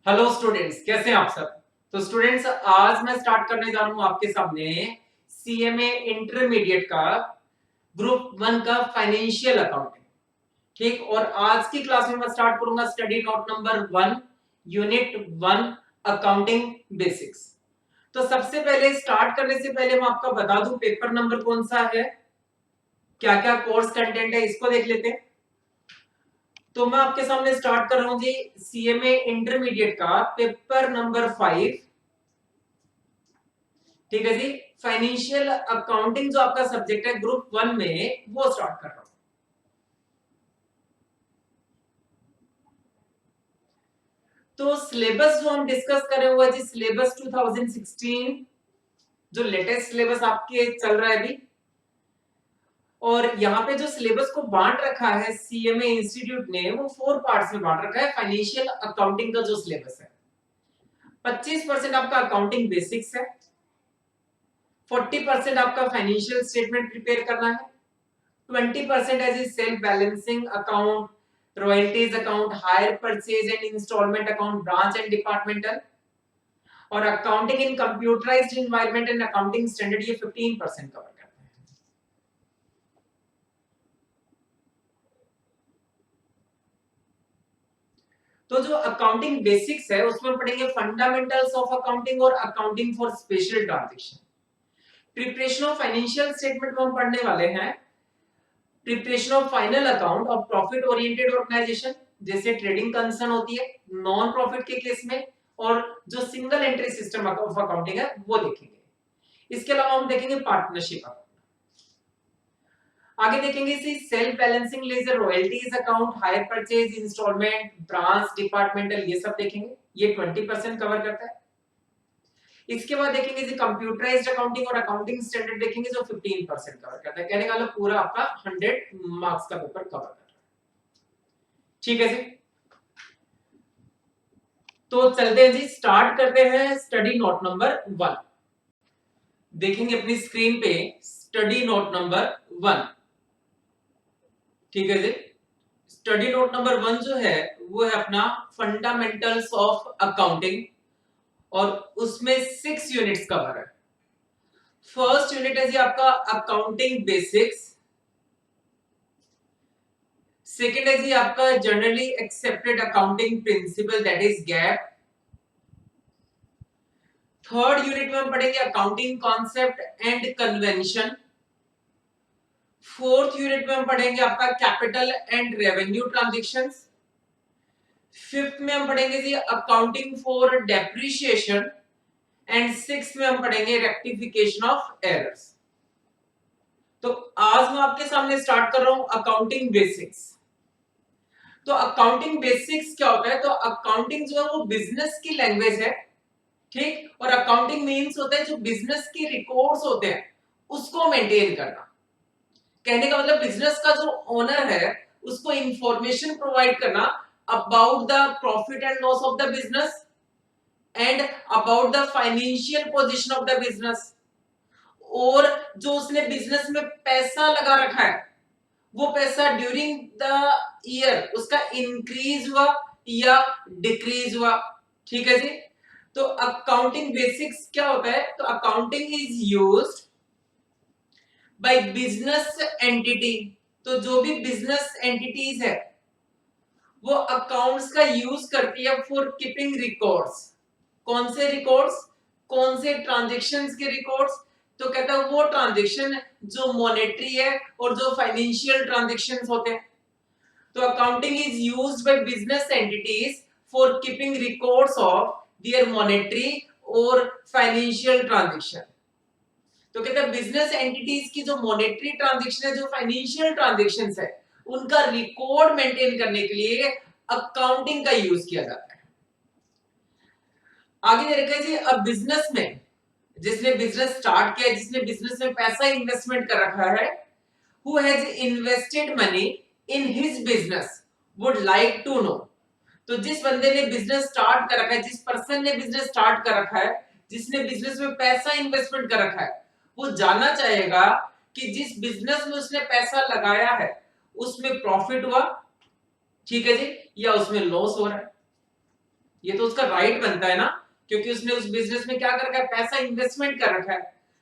Hello students, कैसे हैं आप सब। तो स्टूडेंट्स, आज मैं स्टार्ट करने जा रहा हूं आपके सामने सीएमए इंटरमीडिएट का ग्रुप 1 का फाइनेंशियल अकाउंटिंग। ठीक, और आज की क्लास में मैं स्टार्ट करूंगा study note number 1, unit 1, accounting basics. तो सबसे पहले स्टार्ट करने से पहले मैं आपको बता दूं पेपर नंबर कौन सा है, क्या क्या कोर्स कंटेंट है, इसको देख लेते हैं। तो मैं आपके सामने स्टार्ट कर रहा हूं जी सीएमए इंटरमीडिएट का पेपर नंबर 5। ठीक है जी, फाइनेंशियल अकाउंटिंग जो आपका सब्जेक्ट है ग्रुप 1 में, वो स्टार्ट कर रहा हूं। तो सिलेबस जो हम डिस्कस करे हुआ जी, सिलेबस 2016 जो लेटेस्ट सिलेबस आपके चल रहा है अभी। और यहाँ पे जो सिलेबस को बांट रखा है सीएमए इंस्टीट्यूट ने, वो 4 पार्ट्स में बांट रखा है। फाइनेंशियल अकाउंटिंग का जो सिलेबस है, 25% आपका अकाउंटिंग बेसिक्स है, 40% आपका फाइनेंशियल स्टेटमेंट प्रिपेयर करना है, 20% as a self balancing account, royalties account, hire purchase and instalment account, branch and departmental, और accounting in computerised environment and accounting standard, ये 15% कवर करते हैं। तो जो अकाउंटिंग बेसिक्स है उसमें पढ़ेंगे फंडामेंटल्स ऑफ अकाउंटिंग और accounting for special transaction. Preparation of financial statement में हम पढ़ने वाले हैं preparation of final account of profit oriented organization, जैसे ट्रेडिंग कंसर्न होती है नॉन प्रॉफिट के केस में, और जो single entry system of accounting है वो देखेंगे। इसके अलावा हम देखेंगे पार्टनरशिप अकाउंट, आगे देखेंगे इसी self balancing ledger, royalties account, hire purchase, installment, branch, departmental, ये सब देखेंगे। ये 20% कवर करता है। इसके बाद देखेंगे जी कंप्यूटराइज्ड अकाउंटिंग और अकाउंटिंग स्टैंडर्ड देखेंगे, जो 15% कवर करता है। कहने का मतलब पूरा आपका 100 मार्क्स का पेपर कवर कर रहा है। ठीक है जी, तो चलते हैं जी, स्टार्ट करते हैं स्टडी नोट नंबर 1। देखेंगे अपनी स्क्रीन पे स्टडी नोट नंबर 1। ठीक है जी, स्टडी नोट नंबर 1 जो है वो है अपना फंडामेंटल्स ऑफ अकाउंटिंग, और उसमें 6 यूनिट्स कवर है। फर्स्ट यूनिट है जी आपका अकाउंटिंग बेसिक्स, सेकंड है जी आपका generally accepted accounting principle, that is GAAP. Third unit में हम पढ़ेंगे accounting concept and convention. Fourth unit में हम पढ़ेंगे आपका capital and revenue transactions. Fifth में हम पढ़ेंगे जी accounting for depreciation, and sixth में हम पढ़ेंगे रेक्टिफिकेशन ऑफ एरर्स। तो आज मैं आपके सामने स्टार्ट कर रहा हूं अकाउंटिंग बेसिक्स। तो अकाउंटिंग बेसिक्स क्या होता है, तो अकाउंटिंग जो है वो बिजनेस की लैंग्वेज है। ठीक, और अकाउंटिंग मींस होता है जो बिजनेस के रिकॉर्ड्स होते हैं उसको मेंटेन करना। कहने का मतलब बिजनेस का जो ओनर है उसको इंफॉर्मेशन प्रोवाइड करना about the profit and loss of the business, and about the financial position of the business, और जो उसने बिजनेस में पैसा लगा रखा है वो पैसा ड्यूरिंग द ईयर उसका इंक्रीज हुआ या डिक्रीज हुआ। ठीक है जी, तो अकाउंटिंग बेसिक्स क्या होता है, तो accounting is used by business entity. तो जो भी बिजनेस एंटिटीज है वो अकाउंट्स का यूज करती है फॉर कीपिंग रिकॉर्ड्स। कौन से रिकॉर्ड्स, कौन से ट्रांजैक्शंस के रिकॉर्ड्स, तो कहता है वो ट्रांजैक्शन जो मॉनेटरी है और जो फाइनेंशियल ट्रांजैक्शंस होते हैं। तो accounting is used by business entities for keeping records of their monetary और फाइनेंशियल ट्रांजैक्शन। तो कहते हैं बिजनेस एंटिटीज की जो मॉनेटरी ट्रांजैक्शन है, जो फाइनेंशियल ट्रांजैक्शंस है, उनका रिकॉर्ड मेंटेन करने के लिए अकाउंटिंग का यूज किया जाता है। आगे दे रखा है जी, अब बिजनेस में जिसने बिजनेस स्टार्ट किया, जिसने बिजनेस में पैसा इन्वेस्टमेंट कर रखा है, who has invested money in his business would like to know। तो जिस बंदे ने बिजनेस स्टार्ट कर रखा है, जिस पर्सन ने बिजनेस स्टार्ट कर रखा है, जिसने बिजनेस में पैसा इन्वेस्टमेंट कर रखा है, वो जानना चाहेगा कि जिस बिजनेस में उसने पैसा लगाया है उसमें प्रॉफिट हुआ, ठीक है जी, या उसमें लॉस हो रहा है। ये तो उसका राइट बनता है ना, क्योंकि उसने उस बिजनेस में क्या कर रखा है, पैसा इन्वेस्टमेंट कर रखा है,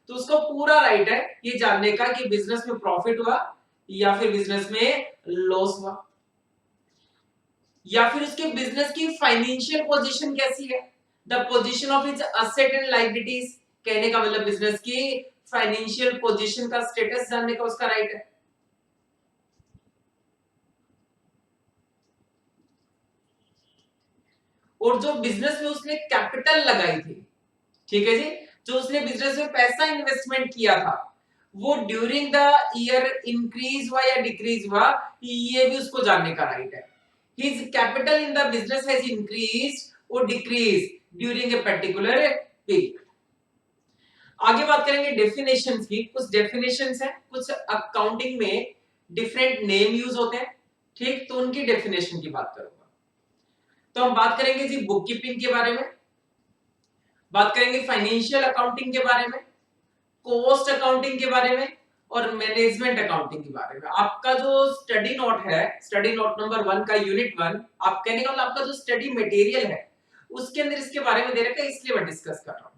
तो उसको पूरा राइट है ये जानने का कि बिजनेस में प्रॉफिट हुआ या फिर बिजनेस में लॉस हुआ, या फिर उसके बिजनेस की फाइनेंशियल पोजीशन कैसी है, the position of its asset and liabilities, कहने का मतलब बिजनेस की फाइनेंशियल पोजीशन का स्टेटस जानने का उसका राइट है। और जो बिजनेस में उसने कैपिटल लगाई थी, ठीक है जी, जो उसने बिजनेस में पैसा इन्वेस्टमेंट किया था, वो ड्यूरिंग द ईयर इंक्रीज हुआ या डिक्रीज हुआ, ये भी उसको जानने का राइट है। His capital in the business has increased और decreased during a particular period. आगे बात करेंगे डेफिनेशंस की। कुछ डेफिनेशंस हैं, कुछ अकाउंटिंग में डिफरेंट नेम यूज होते हैं, ठीक, तो उनकी डेफिनेशन की बात करूंगा। तो हम बात करेंगे जी बुक कीपिंग के बारे में, बात करेंगे फाइनेंशियल अकाउंटिंग के बारे में, कॉस्ट अकाउंटिंग के बारे में और मैनेजमेंट अकाउंटिंग के बारे में। आपका जो स्टडी नोट है, स्टडी नोट नंबर 1 का यूनिट 1, आप कहने का मतलब आपका जो स्टडी मटेरियल है उसके अंदर इसके बारे में दे रखा है, इसलिए मैं डिस्कस कर रहा हूं।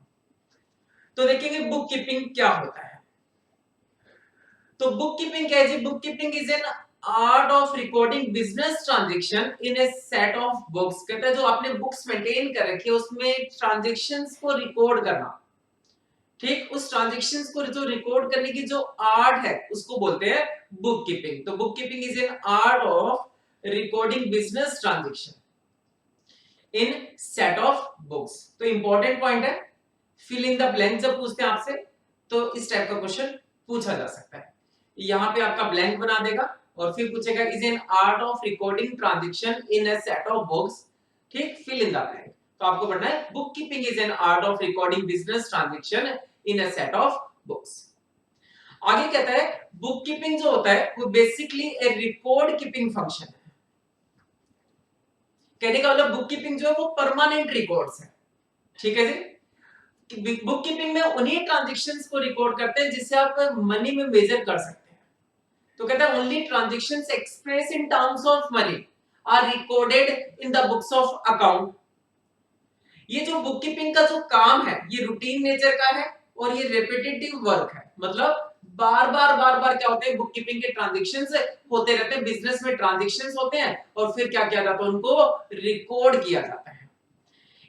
तो देखेंगे बुक कीपिंग क्या होता है। तो बुक कीपिंग क्या है जी? Book keeping is an art of recording business transaction in a set of books. कहता है जो आपने बुक्स मेंटेन कर रखी है उसमें ट्रांजैक्शंस को रिकॉर्ड करना, ठीक, उस ट्रांजैक्शंस को जो रिकॉर्ड करने की जो आर्ट है उसको बोलते हैं बुक कीपिंग। तो book keeping is an art of recording business transaction in set of books. तो इंपॉर्टेंट पॉइंट है, फिल इन द ब्लैंक जब पूछते हैं आपसे तो इस टाइप का क्वेश्चन पूछा जा सकता है। यहाँ पे आपका ब्लैंक बना देगा और फिर पूछेगा is an art of recording transaction in a set of books, ठीक, फिल इन द ब्लैंक। तो आपको पढ़ना है book keeping is an art of recording business transaction in a set of books. आगे कहता है बुक कीपिंग जो होता है वो बेसिकली ए रिकॉर्ड कीपिंग फंक्शन है। कहने का मतलब बुक कीपिंग जो है वो परमानेंट रिकॉर्ड्स है, ठीक है जी। बुक कीपिंग में उन्हीं ट्रांजैक्शंस को रिकॉर्ड करते हैं जिससे आप मनी में मेजर कर सकते हैं। तो कहता है only transactions express in terms of money are recorded in the books of account. ये जो बुक कीपिंग का जो काम है ये रूटीन नेचर का है और ये रिपीटेटिव वर्क है, मतलब बार बार क्या होते हैं बुक कीपिंग के ट्रांजैक्शंस होते रहते हैं, बिजनेस में ट्रांजैक्शंस होते हैं और फिर क्या किया जाता है उनको रिकॉर्ड किया जाता है।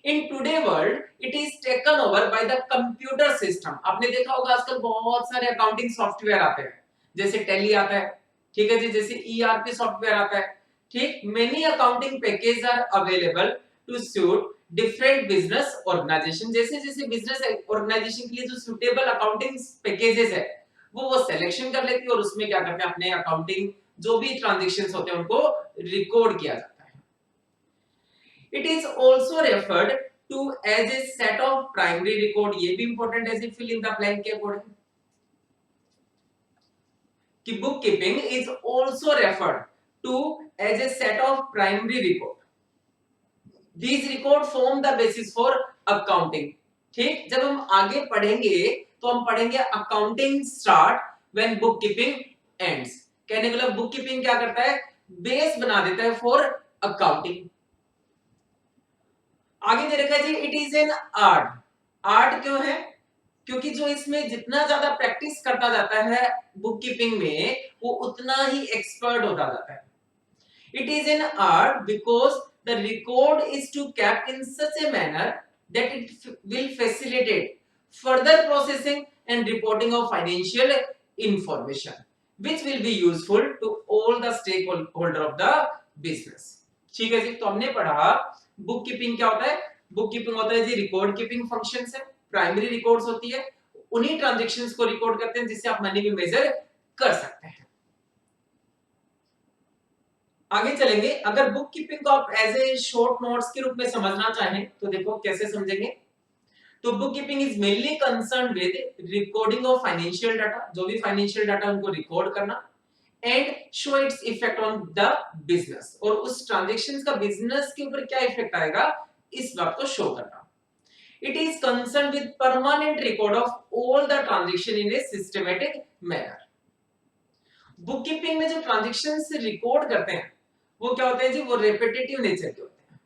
In today world, it is taken over by the computer system। आपने देखा होगा आजकल बहुत सारे अकाउंटिंग सॉफ्टवेयर आते हैं, जैसे टैली आता है, ठीक है जी, जैसे ERP सॉफ्टवेयर आता है, ठीक। Many accounting packages are available to suit different business organization। जैसे जैसे बिजनेस ऑर्गेनाइजेशन के लिए जो सुटेबल अकाउंटिंग पैकेजेस है वो सिलेक्शन कर लेती है और उसमें क्या करते हैं अपने अकाउंटिंग जो भी ट्रांजैक्शंस होते हैं उनको रिकॉर्ड किया जाता है। It is also referred to as a set of primary record। ये भी इंपॉर्टेंट है, फिल इन द ब्लैंक के अकॉर्डिंग कि book keeping is also referred to as a set of primary record। These record form the basis for accounting। ठीक, जब हम आगे पढ़ेंगे तो हम पढ़ेंगे accounting start when book keeping ends. कहने का मतलब बुक कीपिंग क्या करता है, बेस बना देता है फॉर अकाउंटिंग। आगे दे रखा है जी it is an art. Art क्यों है, क्योंकि जो इसमें जितना ज्यादा प्रैक्टिस करता जाता है बुक कीपिंग में वो उतना ही एक्सपर्ट होता जाता है। It is an art because the record is to kept in such a manner that it will facilitate further processing and reporting of financial information which will be useful to all the stakeholder of the business। ठीक है जी, तो हमने पढ़ा book keeping क्या होता है। Book keeping होता है जी रिकॉर्ड कीपिंग फंक्शंस है, प्राइमरी रिकॉर्ड्स होती है, उन्हीं ट्रांजैक्शंस को रिकॉर्ड करते हैं जिससे आप मनी में मेजर कर सकते हैं। आगे चलेंगे, अगर बुक कीपिंग को आप एज ए शॉर्ट नोट्स के रूप में समझना चाहें तो देखो कैसे समझेंगे। तो book keeping is mainly concern with recording of financial data, जो भी फाइनेंशियल डाटा उनको रिकॉर्ड करना, and show its effect on the business, और उस ट्रांजैक्शंस का बिजनेस के ऊपर क्या इफेक्ट आएगा इस बात को शो करना। It is concerned with permanent record of all the transaction in a systematic manner। Book keeping में जो ट्रांजैक्शंस रिकॉर्ड करते हैं वो क्या होते हैं जी, वो रिपीटेटिव नेचर के होते हैं।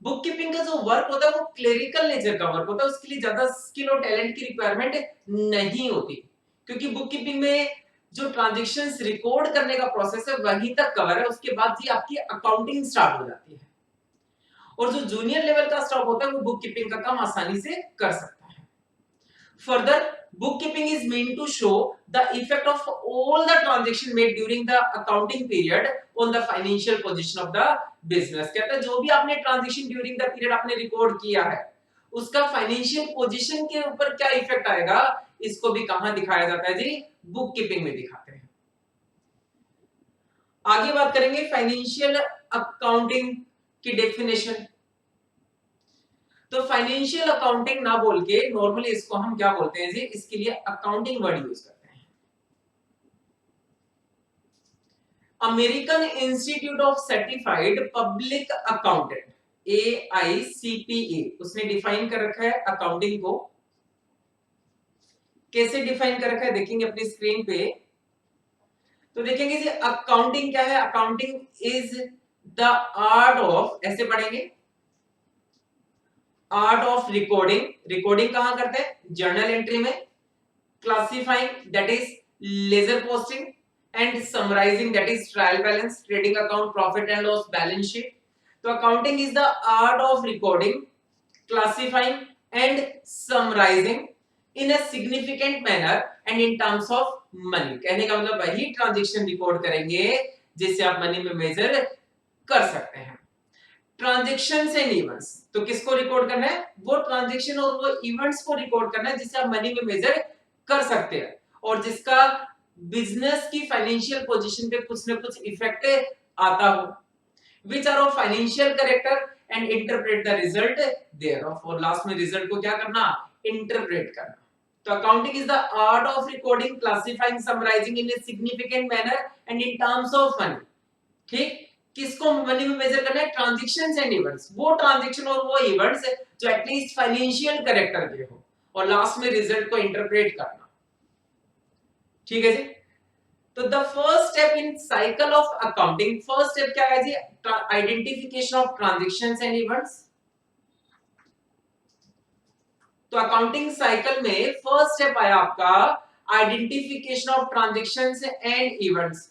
बुक कीपिंग का जो वर्क होता है वो क्लेरिकल नेचर का वर्क होता है, उसके लिए ज्यादा स्किल और टैलेंट की रिक्वायरमेंट नहीं होती, क्योंकि बुक कीपिंग में जो ट्रांजैक्शंस रिकॉर्ड करने का प्रोसेस है वहीं तक कवर है, उसके बाद ही आपकी अकाउंटिंग स्टार्ट हो जाती है। और जो जूनियर लेवल का स्टाफ होता है वो बुक कीपिंग का काम आसानी से कर सकता है। Further, bookkeeping is meant to show the effect of all the transaction made during the accounting period on the financial position of the business। कहता है जो भी आपने ट्रांजैक्शन ड्यूरिंग द पीरियड आपने रिकॉर्ड किया है उसका फाइनेंशियल पोजीशन के ऊपर क्या इफेक्ट आएगा, इसको भी कहां दिखाया जाता है जी, बुक कीपिंग में दिखाते हैं। आगे बात करेंगे फाइनेंशियल अकाउंटिंग की डेफिनेशन। तो फाइनेंशियल अकाउंटिंग ना बोल के नॉर्मली इसको हम क्या बोलते हैं जी, इसके लिए अकाउंटिंग वर्ड यूज करते हैं। American institute of certified public accountant AICPA उसने डिफाइन कर रखा है अकाउंटिंग को। कैसे डिफाइन कर रखा है देखेंगे अपनी स्क्रीन पे, तो देखेंगे जी अकाउंटिंग क्या है। Accounting is the art of, ऐसे पढ़ेंगे, आर्ट ऑफ रिकॉर्डिंग। रिकॉर्डिंग कहां करते हैं, जर्नल एंट्री में। Classifying, that is ledger posting. And summarising, that is trial balance, trading account, profit and loss, balance sheet. तो accounting is the art of recording, classifying and summarising in a significant manner and in terms of money. कहने का मतलब वही transaction record करेंगे जिससे आप money में major कर सकते हैं। ट्रांजैक्शंस एंड इवेंट्स, तो किसको रिकॉर्ड करना है, वो ट्रांजैक्शन और वो इवेंट्स को रिकॉर्ड करना है जिससे आप मनी में मेजर कर सकते हैं और जिसका बिजनेस की फाइनेंशियल पोजीशन पे कुछ ना कुछ इफेक्ट आता हो। Which are of financial character and interpret the result thereof, और लास्ट में रिजल्ट को क्या करना, इंटरप्रेट करना। तो accounting is the art of recording, classifying, summarizing in a significant manner and in terms of money. ठीक, किसको मनी में मेजर करना है, ट्रांजैक्शंस एंड इवेंट्स, वो ट्रांजैक्शन और वो इवेंट्स जो एटलीस्ट फाइनेंशियल कैरेक्टर के हो, और लास्ट में रिजल्ट को इंटरप्रेट करना। ठीक है जी। तो the first step in cycle of accounting, first step क्या है जी, identification of transactions and events. तो अकाउंटिंग साइकिल में फर्स्ट स्टेप आया आपका identification of transactions and events.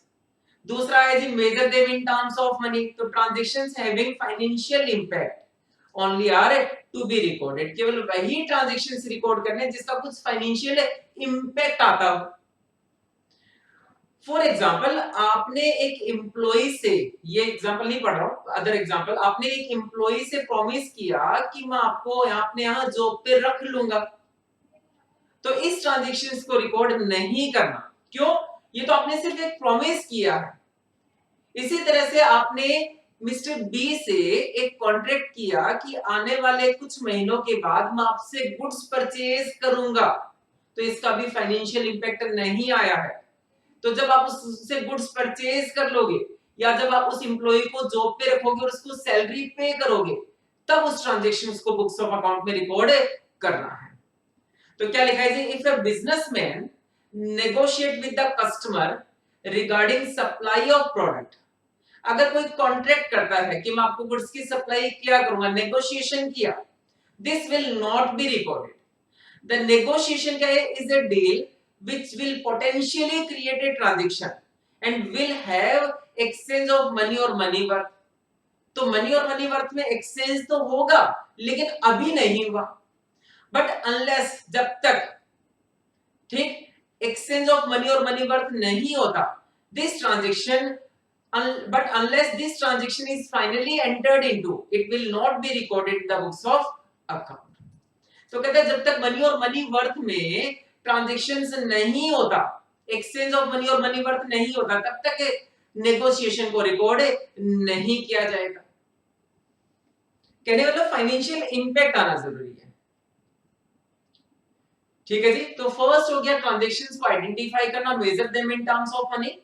दूसरा है जी measure them in terms of money. तो transactions having financial impact only are to be recorded, केवल वही ट्रांजैक्शंस रिकॉर्ड करने जिसका कुछ फाइनेंशियल इंपैक्ट आता हो। फॉर एग्जांपल, आपने एक एम्प्लॉय से, ये एग्जांपल नहीं पढ़ रहा हूं, अदर एग्जांपल, आपने एक एम्प्लॉय से प्रॉमिस किया कि मैं आपको अपने यहां जॉब पे रख लूंगा, तो इस ट्रांजैक्शंस को रिकॉर्ड नहीं करना। क्यों, ये तो आपने सिर्फ एक प्रॉमिस किया है। इसी तरह से आपने मिस्टर बी से एक कॉन्ट्रैक्ट किया कि आने वाले कुछ महीनों के बाद मैं आपसे गुड्स परचेज करूंगा, तो इसका भी फाइनेंशियल इंपैक्ट नहीं आया है। तो जब आप उससे गुड्स परचेज कर लोगे या जब आप उस एम्प्लॉय को जॉब पे रखोगे और उसको सैलरी पे करोगे, तब उस ट्रांजैक्शंस को बुक्स ऑफ अकाउंट में रिकॉर्ड करना है। तो क्या लिखा है जी, if a businessman negotiate with the customer regarding supply of product, अगर कोई कॉन्ट्रैक्ट करता है कि मैं आपको गुड्स की सप्लाई किया करूंगा, नेगोशिएशन किया, this will not be recorded. The negotiation क्या है, is a deal which will potentially create a transaction and will have exchange of money or money worth। तो मनी और मनी वर्थ में exchange तो होगा लेकिन अभी नहीं हुआ, बट अनलेस, जब तक, ठीक, एक्सचेंज ऑफ मनी और मनी वर्थ नहीं होता, this transaction, but unless this transaction is finally entered into, it will not be recorded in the books of account। तो कहते हैं जब तक मनी और मनी वर्थ में ट्रांजैक्शंस नहीं होता, एक्सचेंज ऑफ मनी और मनी वर्थ नहीं होता, तब तक नेगोशिएशन को रिकॉर्ड नहीं किया जाएगा। कहने मतलब फाइनेंशियल इंपैक्ट आना जरूरी है। ठीक है जी। तो फर्स्ट हो गया ट्रांजैक्शंस को आइडेंटिफाई करना, measure them in terms of money.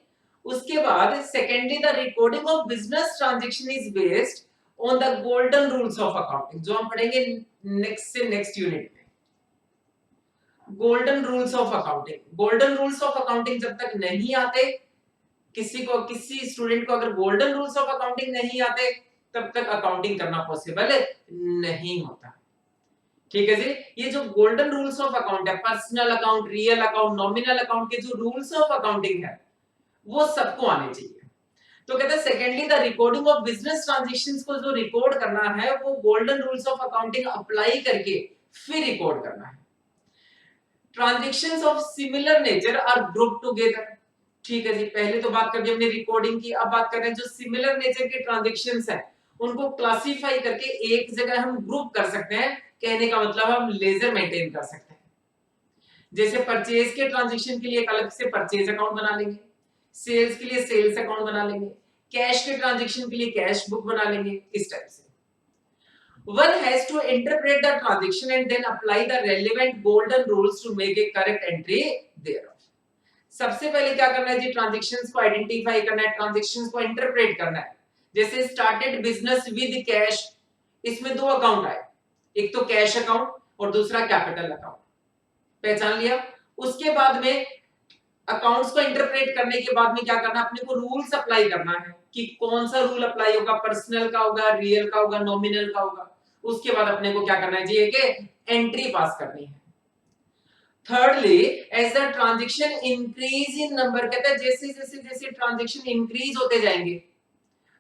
उसके बाद secondly the recording of business transaction is based on the golden rules of accounting, जो हम पढ़ेंगे नेक्स्ट से नेक्स्ट यूनिट में। Golden rules of accounting, golden rules of accounting जब तक नहीं आते, किसी स्टूडेंट को अगर गोल्डन रूल्स ऑफ अकाउंटिंग नहीं आते, तब तक अकाउंटिंग करना पॉसिबल नहीं होता। ठीक है जी। ये जो गोल्डन रूल्स ऑफ अकाउंट है, personal account, real account, nominal account के जो रूल्स ऑफ अकाउंटिंग है वो सबको आने चाहिए। तो कहते हैं secondly the recording of business transactions को जो रिकॉर्ड करना है वो golden rules of accounting apply करके फिर रिकॉर्ड करना है। Transactions of similar nature are group together. ठीक है जी, पहले तो बात कर दी हमने रिकॉर्डिंग की, अब बात कर रहे हैं जो सिमिलर नेचर के ट्रांजैक्शंस हैं उनको क्लासिफाई करके एक जगह हम ग्रुप कर सकते हैं। कहने का मतलब हम लेजर मेंटेन कर सकते हैं। जैसे परचेज के ट्रांजैक्शन के लिए एक अलग से परचेज अकाउंट बना लेंगे, सेल्स के लिए सेल्स अकाउंट बना लेंगे, कैश के ट्रांजैक्शन के लिए कैश बुक बना लेंगे, इस टाइप से। One has to interpret the transaction and then apply the relevant golden rules to make a correct entry thereof. सबसे पहले क्या करना है जी, ट्रांजैक्शंस को आइडेंटिफाई करना है, ट्रांजैक्शंस को इंटरप्रेट करना है। जैसे स्टार्टेड बिजनेस विद कैश, इसमें दो अकाउंट आए, एक तो कैश अकाउंट और दूसरा कैपिटल अकाउंट, पहचान लिया। उसके बाद में अकाउंट्स को इंटरप्रेट करने के बाद में क्या करना है, अपने को रूल्स अप्लाई करना है कि कौन सा रूल अप्लाई होगा, पर्सनल का होगा, रियल का होगा, नॉमिनल का होगा। उसके बाद अपने को क्या करना है जी, एक एंट्री पास करनी है। Thirdly as the transaction increase in number, कहता है जैसे जैसे जैसे ट्रांजैक्शन इंक्रीज होते जाएंगे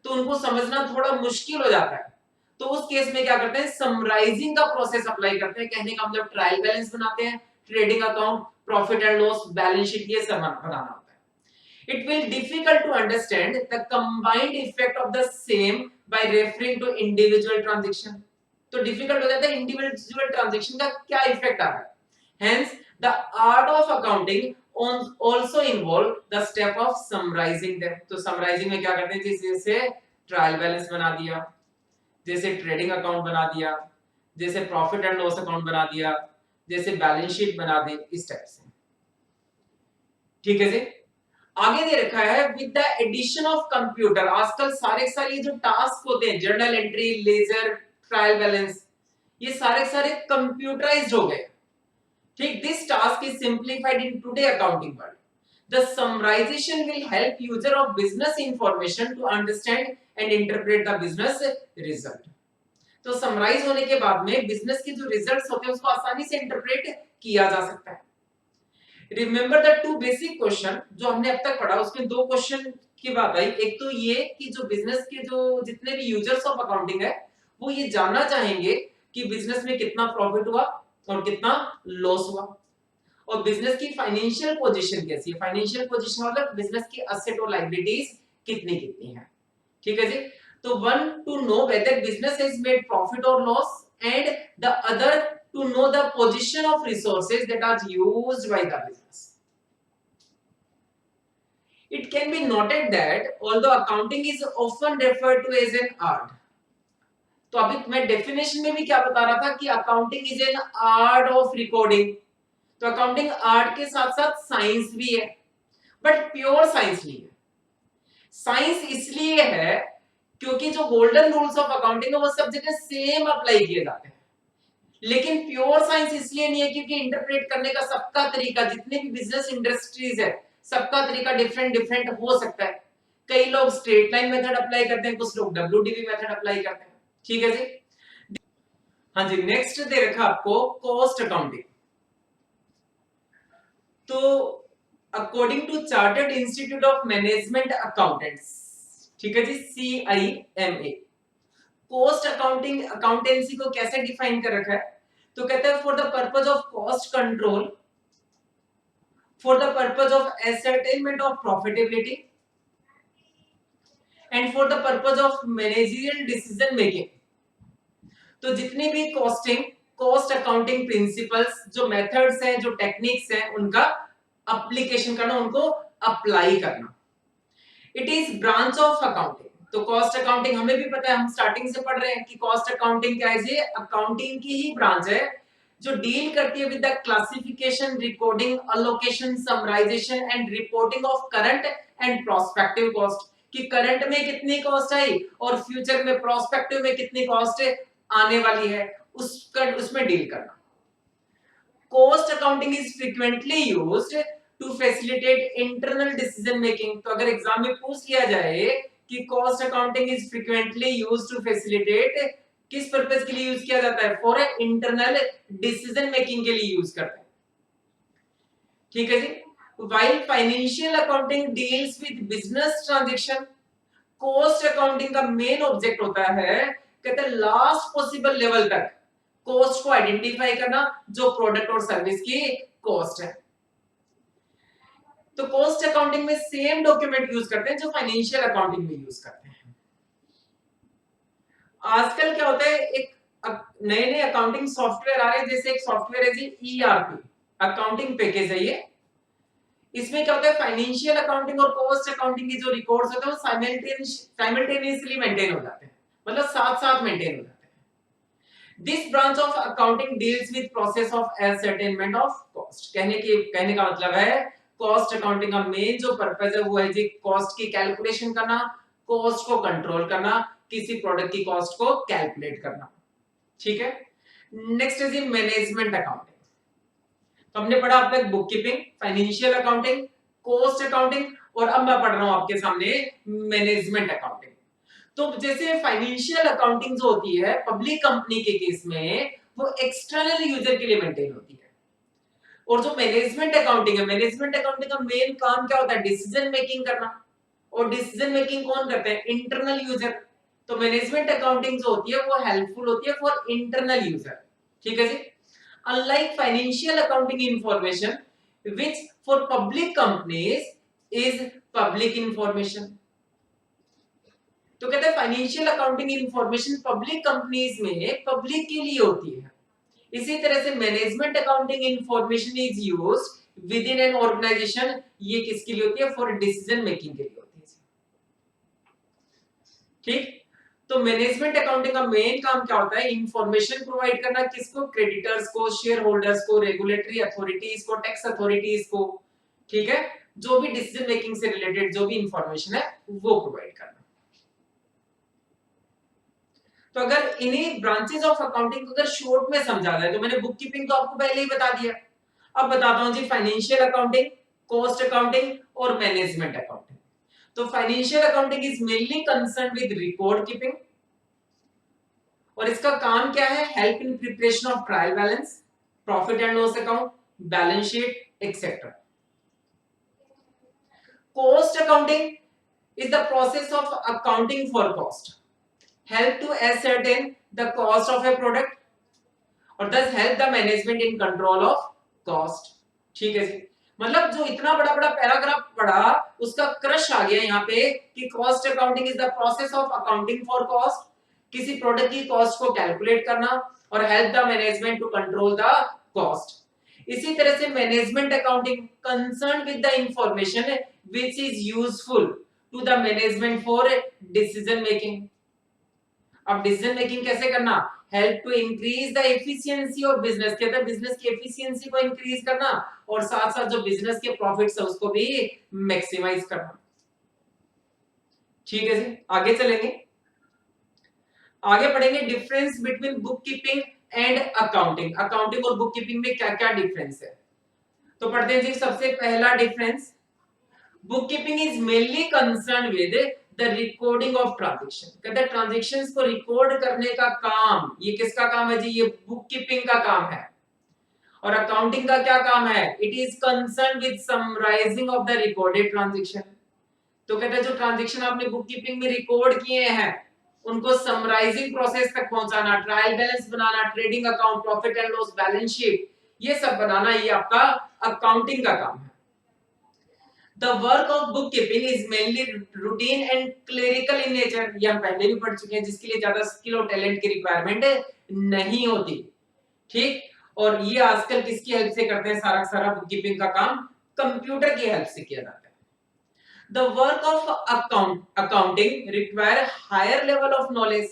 तो उनको समझना थोड़ा मुश्किल हो जाता है। तो उस केस में क्या करते हैं, समराइजिंग का प्रोसेस अप्लाई करते हैं। कहने का मतलब ट्रायल बैलेंस बनाते हैं, trading account, profit and loss, balance sheet, ये सब बनाना होता है। It will difficult to understand the combined effect of the same by referring to individual transaction. तो डिफिकल्ट हो जाता है इंडिविजुअल ट्रांजैक्शन का क्या इफेक्ट आ रहा है। Hence, the art of accounting also involve the step of summarizing them. तो summarising में क्या करते हैं, जैसे ट्रायल बैलेंस बना दिया, जैसे ट्रेडिंग अकाउंट बना दिया, जैसे प्रॉफिट एंड लॉस अकाउंट बना दिया, जैसे बैलेंस शीट बना दी, इस टाइप से। ठीक है जी। आगे दे रखा है with the addition of computer. आजकल सारे जो टास्क होते हैं, journal entry, ledger, trial balance, ये सारे कंप्यूटराइज्ड हो गए। ठीक, this task is simplified in today accounting world. The summarization will help user of business information to understand and interpret the business result. तो समराइज होने के बाद में बिजनेस के जो रिजल्ट्स होते हैं उसको आसानी से इंटरप्रेट किया जा सकता है। Remember the two basic question जो हमने अब तक पढ़ा, उसमें दो क्वेश्चन की बात आई। एक तो ये कि जो बिजनेस के जो जितने भी यूजर्स ऑफ अकाउंटिंग है वो ये जानना चाहेंगे कि बिजनेस में कितना प्रॉफिट हुआ और कितना लॉस हुआ, और बिजनेस की फाइनेंशियल पोजीशन कैसी है। फाइनेंशियल पोजीशन मतलब बिजनेस की एसेट और लायबिलिटीज कितनी कितनी है। ठीक है जी। तो want to know whether business has made profit और loss, and the other to know the position of resources that are used by the business. It can be noted that although accounting is often referred to as an art, तो अभी मैं definition में भी क्या बता रहा था कि accounting is an art of recording. तो अकाउंटिंग आर्ट के साथ साथ साइंस भी है, बट प्योर साइंस नहीं है। साइंस इसलिए है क्योंकि जो गोल्डन रूल्स ऑफ अकाउंटिंग है वो सब जगह सेम अप्लाई किए जाते हैं, लेकिन प्योर साइंस इसलिए नहीं है क्योंकि इंटरप्रेट करने का सबका तरीका, जितने भी बिजनेस इंडस्ट्रीज है सबका तरीका डिफरेंट हो सकता है। कई लोग स्ट्रेट लाइन मेथड अप्लाई करते हैं, कुछ लोग डब्ल्यूडीवी मेथड अप्लाई करते हैं। ठीक है जी। हाँ जी, नेक्स्ट दे रखा आपको कॉस्ट अकाउंटिंग। तो according to chartered institute of management accountants, ठीक है जी, CIMA, कॉस्ट अकाउंटिंग अकाउंटेंसी को कैसे डिफाइन कर रखा है, तो कहता है for the purpose of cost control, for the purpose of ascertainment of profitability, and for the purpose of managerial decision making. तो जितनी भी कॉस्ट अकाउंटिंग प्रिंसिपल्स, जो मेथड्स हैं, जो टेक्निक्स हैं, उनका एप्लीकेशन करना, उनको अप्लाई करना। It is branch of accounting. तो कॉस्ट अकाउंटिंग हमें भी पता है, हम स्टार्टिंग से पढ़ रहे हैं कि कॉस्ट अकाउंटिंग क्या है, ये अकाउंटिंग की ही ब्रांच है जो डील करती है with the classification, recording, allocation, summarization and reporting of current and prospective cost, कि करंट में कितनी कॉस्ट आई और फ्यूचर में प्रोस्पेक्टिव में कितनी कॉस्ट आने वाली है, उसमें डील करना। Cost accounting is frequently used to facilitate internal decision making. तो अगर एग्जाम में पूछ लिया जाए कि cost accounting is frequently used to facilitate, किस पर्पस के लिए यूज किया जाता है, फॉर इंटरनल डिसीजन मेकिंग के लिए यूज करते हैं। ठीक है जी। While financial accounting deals with business transaction, cost accounting का मेन ऑब्जेक्ट होता है, कहते हैं लास्ट पॉसिबल लेवल तक कॉस्ट को आइडेंटिफाई करना, जो प्रोडक्ट और सर्विस की कॉस्ट है। तो कॉस्ट अकाउंटिंग में सेम डॉक्यूमेंट यूज करते हैं जो फाइनेंशियल अकाउंटिंग में यूज करते हैं। आजकल क्या होता है, एक नए नए अकाउंटिंग सॉफ्टवेयर आ रहे हैं, जैसे एक सॉफ्टवेयर है जी ईआरपी, अकाउंटिंग पैकेज है ये। इसमें क्या होता है, फाइनेंशियल अकाउंटिंग और कॉस्ट अकाउंटिंग की जो रिकॉर्ड्स होते हैं वो साइमल्टेनियसली मेंटेन हो जाते हैं, मतलब साथ साथ मेंटेन हो जाते हैं। This branch of accounting deals with process of ascertainment of cost. कहने का मतलब है, कॉस्ट अकाउंटिंग का मेन जो पर्पस है वो है जी कॉस्ट की कैलकुलेशन करना, कॉस्ट को कंट्रोल करना, किसी प्रोडक्ट की कॉस्ट को कैलकुलेट करना। ठीक है। Next is in management accounting. तो हमने पढ़ा अब तक book keeping, financial accounting, cost accounting, और अब मैं पढ़ रहा हूं आपके सामने मैनेजमेंट अकाउंटिंग। तो जैसे फाइनेंशियल अकाउंटिंग जो होती है पब्लिक कंपनी के केस में, वो एक्सटर्नल यूजर के लिए मेंटेन होती है। और जो मैनेजमेंट अकाउंटिंग है, मैनेजमेंट अकाउंटिंग का मेन काम क्या होता है, डिसीजन मेकिंग करना। और डिसीजन मेकिंग कौन करते हैं, इंटरनल यूजर। तो मैनेजमेंट अकाउंटिंग जो होती है वो हेल्पफुल होती है फॉर इंटरनल यूजर। ठीक है जी। Unlike financial accounting information, which for public companies is public information. तो कहते हैं financial accounting information public companies में पब्लिक के लिए होती है। इसी तरह से management accounting information is used within an organization, ये किसके लिए होती है, फॉर डिसीजन मेकिंग के लिए होती है। ठीक। तो मैनेजमेंट अकाउंटिंग का मेन काम क्या होता है, इंफॉर्मेशन प्रोवाइड करना, किसको, क्रेडिटर्स को, शेयर होल्डर्स को, रेगुलेटरी अथॉरिटीज को, टैक्स अथॉरिटीज को। ठीक है। जो भी डिसीजन मेकिंग से रिलेटेड जो भी इंफॉर्मेशन है वो प्रोवाइड करना। तो अगर इन्हीं ब्रांचेस ऑफ अकाउंटिंग को अगर शॉर्ट में समझा जाए, तो मैंने बुक कीपिंग तो आपको पहले ही बता दिया, अब बताता हूं जी फाइनेंशियल अकाउंटिंग, कॉस्ट अकाउंटिंग और मैनेजमेंट अकाउंटिंग। तो financial accounting is mainly concerned with record keeping, और इसका काम क्या है, help in preparation of trial balance, profit and loss account, balance sheet etcetera. Cost accounting is the process of accounting for cost, help to ascertain the cost of a product और thus help the management in control of cost। ठीक है जी। मतलब जो इतना बड़ा बड़ा paragraph पढ़ा उसका क्रश आ गया यहाँ पे कि cost accounting is the process of accounting for cost, किसी प्रोडक्ट की कॉस्ट को कैलकुलेट करना और help the management to control the cost. इसी तरह से management accounting concern with the information which is useful to the management for decision making. अब decision making कैसे करना, help to increase the efficiency of business, कहते हैं business की efficiency को इंक्रीज करना और साथ साथ जो बिजनेस के प्रॉफिट्स है उसको भी मैक्सिमाइज करना। ठीक है जी। आगे चलेंगे, आगे पढ़ेंगे difference between book keeping and accounting. Accounting और बुक कीपिंग में क्या क्या डिफरेंस है, तो पढ़ते हैं जी। सबसे पहला difference, book keeping is mainly concern with the recording of transaction, कहते हैं ट्रांजैक्शंस को रिकॉर्ड करने का काम, ये किसका काम है जी, ये बुक कीपिंग का काम है। और अकाउंटिंग का क्या काम है, it is concern with summarizing of the recorded transaction. तो कहते हैं जो ट्रांजैक्शन आपने बुक कीपिंग में रिकॉर्ड किए हैं उनको समराइजिंग प्रोसेस तक पहुंचाना, trial balance banana, trading account, profit and loss balance sheet, ये सब बनाना, ये आपका अकाउंटिंग का काम है। The work of bookkeeping is mainly routine and clerical in nature, ये हम पहले भी पढ़ चुके हैं, जिसके लिए ज्यादा स्किल और टैलेंट की रिक्वायरमेंट नहीं होती। ठीक। और ये आजकल किसकी हेल्प से करते हैं, सारा सारा बुककीपिंग का काम कंप्यूटर की हेल्प से किया जाता है। The work of accounting require higher level of knowledge,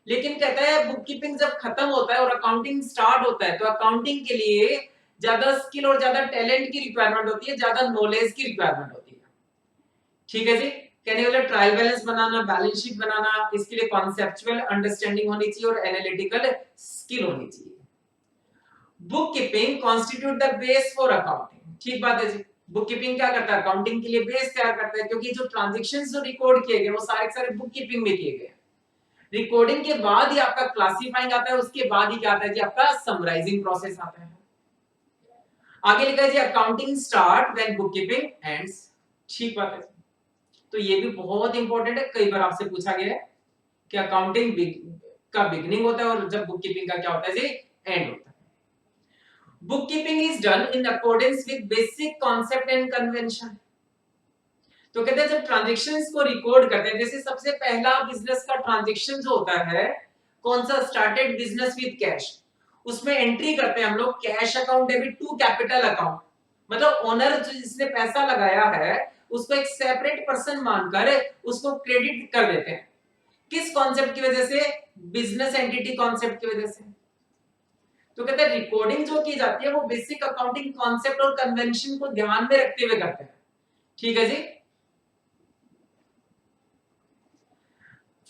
लेकिन कहता है बुककीपिंग जब खत्म होता है और अकाउंटिंग स्टार्ट होता है तो अकाउंटिंग के लिए ज्यादा स्किल और ज्यादा टैलेंट की रिक्वायरमेंट होती है, ज्यादा नॉलेज की रिक्वायरमेंट होती है। ठीक है जी। कहने वाला ट्रायल बैलेंस बनाना, बैलेंस शीट बनाना, इसके लिए कॉन्सेप्चुअल अंडरस्टैंडिंग होनी चाहिए और एनालिटिकल स्किल होनी चाहिए। Book keeping constitute the base for accounting, ठीक बात है जी। बुक कीपिंग क्या करता है, अकाउंटिंग के लिए बेस तैयार करता है, क्योंकि जो ट्रांजैक्शंस जो रिकॉर्ड किए गए वो सारे बुक कीपिंग में किए गए। रिकॉर्डिंग के बाद ही आपका क्लासिफाइंग आता है, उसके बाद ही क्या आता है जी, आपका समराइजिंग प्रोसेस आता है। आगे लिखा है जी, accounting start when book keeping ends. ठीक बात है। तो ये भी बहुत इंपॉर्टेंट है, कई बार आपसे पूछा गया है कि अकाउंटिंग का बिगिनिंग होता है और जब बुक कीपिंग का क्या होता है जी, एंड होता है। Book keeping is done in accordance with basic concept and convention. तो कहते हैं जब ट्रांजैक्शंस को रिकॉर्ड करते हैं, जैसे सबसे पहला बिजनेस का ट्रांजैक्शन जो होता है, कौन सा, स्टार्टेड बिजनेस विद कैश, उसमें एंट्री करते हैं हम लोग cash account debit to capital account. मतलब ओनर जिसने पैसा लगाया है उसको एक सेपरेट पर्सन मानकर उसको क्रेडिट कर देते हैं। किस कॉन्सेप्ट की वजह से, बिजनेस एंटिटी कॉन्सेप्ट की वजह से। तो कहते हैं रिकॉर्डिंग जो की जाती है वो बेसिक अकाउंटिंग कॉन्सेप्ट और कन्वेंशन को ध्यान में रखते हुए करते हैं। ठीक है जी।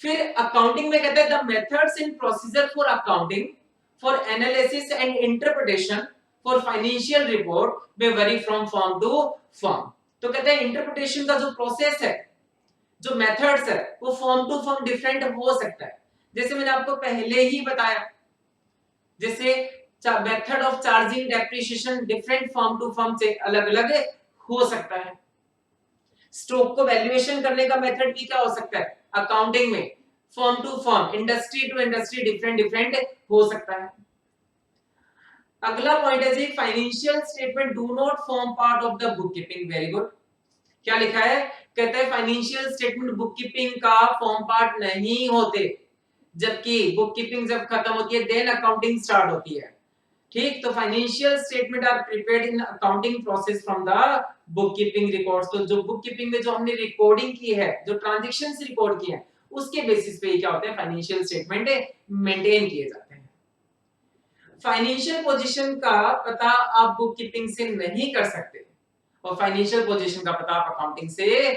फिर अकाउंटिंग में कहते हैं the methods and procedure for accounting for analysis and interpretation for financial report में vary from form to form. तो कहते हैं इंटरप्रिटेशन का जो प्रोसेस है, जो मेथड्स है, वो फॉर्म टू फॉर्म डिफरेंट हो सकता है। जैसे मैंने आपको पहले ही बताया, जैसे method of charging depreciation different form to form से अलग अलग हो सकता है। स्टॉक को वैल्यूएशन करने का मेथड भी क्या हो सकता है, अकाउंटिंग में form to form, industry to industry different different हो सकता है। अगला पॉइंट है जी, financial statement do not form part of the book keeping. Very good. क्या लिखा है, कहते हैं फाइनेंशियल स्टेटमेंट बुक कीपिंग का फॉर्म पार्ट नहीं होते, जबकि बुक कीपिंग जब खत्म होती है देन अकाउंटिंग स्टार्ट होती है। ठीक, तो financial statement are prepared in accounting process from the book keeping records. तो जो बुक कीपिंग में जो हमने रिकॉर्डिंग की है, जो ट्रांजैक्शंस रिकॉर्ड किए हैं, उसके बेसिस पे क्या होता है, फाइनेंशियल स्टेटमेंट मेंटेन किए जाते हैं। फाइनेंशियल पोजीशन का पता आप बुक कीपिंग से नहीं कर सकते, और फाइनेंशियल पोजीशन का पता आप अकाउंटिंग से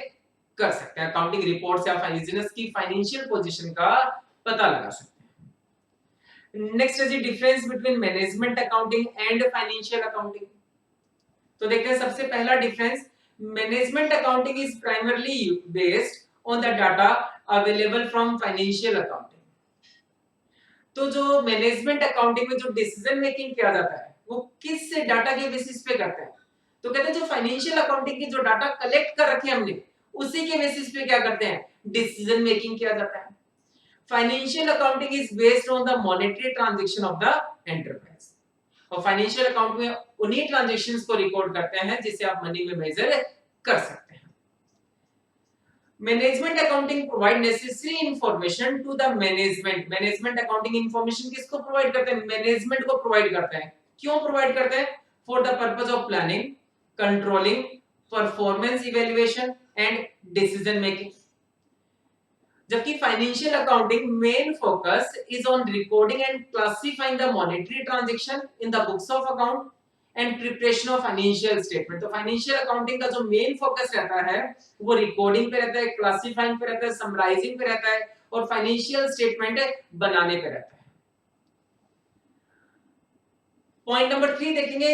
कर सकते हैं। अकाउंटिंग रिपोर्ट से आप बिजनेस की फाइनेंशियल पोजीशन का पता लगा सकते हैं। नेक्स्ट है जी, difference between management accounting and financial accounting. तो देखते हैं सबसे पहला difference, management accounting is primarily based on the data available from financial accounting. तो जो मैनेजमेंट अकाउंटिंग में जो डिसीजन मेकिंग किया जाता है वो किस डाटा के बेसिस पे करते हैं, तो कहते हैं जो फाइनेंशियल अकाउंटिंग की जो डाटा कलेक्ट कर रखे हमने उसी के बेसिस पे क्या करते हैं, डिसीजन मेकिंग किया जाता है। Financial accounting is based on the monetary transaction of the enterprise, और फाइनेंशियल अकाउंट में उन्हीं ट्रांजैक्शंस को रिकॉर्ड करते हैं जिसे आप मनी में मेजर कर सकते हैं। Management accounting provide necessary information to the management. Management accounting information किसको प्रोवाइड करते हैं, मैनेजमेंट को प्रोवाइड करते हैं। क्यों प्रोवाइड करते हैं, for the purpose of planning, controlling, performance evaluation and decision making. जबकि financial accounting main focus is on recording and classifying the monetary transaction in the books of account and preparation of financial statement. तो financial accounting का जो main focus रहता है वो recording पे रहता है, क्लासिफाइंग पे रहता है, समराइजिंग पे रहता है और फाइनेंशियल स्टेटमेंट बनाने पे रहता है। पॉइंट नंबर 3 देखेंगे,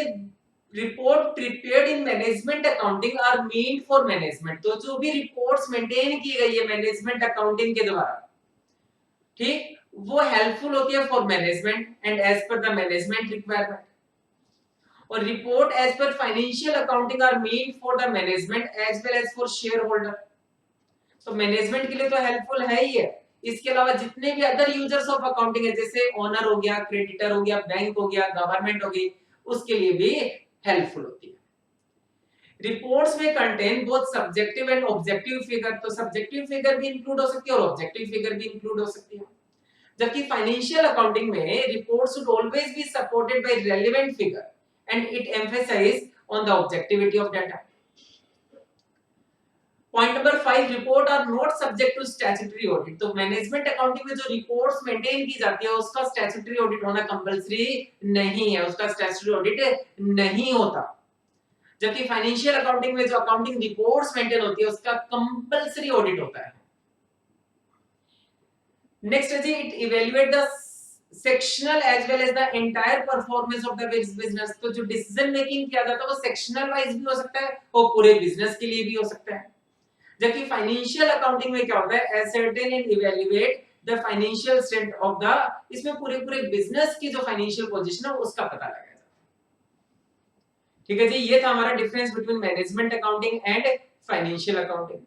report prepared in management accounting are meant for management. तो जो भी रिपोर्ट्स मेंटेन की गई है मैनेजमेंट अकाउंटिंग के द्वारा, ठीक, वो हेल्पफुल होती है for management and as per the management requirement. और report as per financial accounting are meant for the management as well as for share holder. तो मैनेजमेंट के लिए तो हेल्पफुल है ही है, इसके अलावा जितने भी अदर यूजर्स ऑफ अकाउंटिंग है, जैसे ओनर हो गया, क्रेडिटर हो गया, बैंक हो गया, गवर्नमेंट हो गई, उसके लिए भी हेल्पफुल होती है। रिपोर्ट्स में contain both subjective and objective figure. तो सब्जेक्टिव फिगर भी इंक्लूड हो सकती है और ऑब्जेक्टिव फिगर भी इंक्लूड हो सकती है। जबकि फाइनेंशियल अकाउंटिंग में report should always be supported by relevant figure and it emphasize on the objectivity of data. Point number 5, report are not subject to statutory audit. तो मैनेजमेंट अकाउंटिंग में जो reports maintain की जाती है उसका statutory audit होना compulsory नहीं है, उसका स्टैट्यूटरी ऑडिट नहीं होता। जबकि फाइनेंशियल अकाउंटिंग में जो अकाउंटिंग रिपोर्ट्स मेंटेन होती है उसका कंपलसरी ऑडिट होता है। नेक्स्ट है जी, it evaluate the sectional as well as the entire performance of the business. तो जो डिसीजन मेकिंग किया जाता है वो सेक्शनल वाइज भी हो सकता है और पूरे बिजनेस के लिए भी हो सकता है। जबकि फाइनेंशियल अकाउंटिंग में क्या होता है, ascertain and evaluate the financial state of the, इसमें पूरे पूरे बिजनेस की जो फाइनेंशियल पोजीशन है उसका पता लगाया जाता है। ठीक है जी, ये था हमारा difference between management accounting and financial accounting.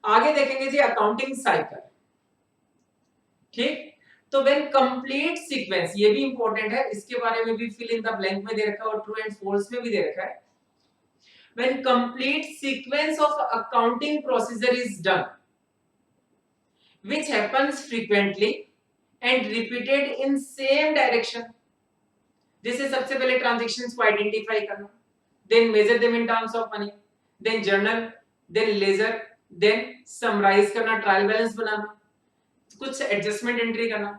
आगे देखेंगे जी अकाउंटिंग साइकिल। ठीक, तो व्हेन कंप्लीट सीक्वेंस, ये भी इंपॉर्टेंट है, इसके बारे में भी फिल इन द ब्लैंक में दे रखा है और ट्रू एंड फॉल्स में भी दे रखा है। When complete sequence of accounting procedure is done which happens frequently and repeated in same direction। जैसे सबसे पहले ट्रांजैक्शंस को आइडेंटिफाई करना, then measure them in terms of money, then journal, then ledger, then summarise करना, trial balance बनाना, कुछ adjustment entry करना,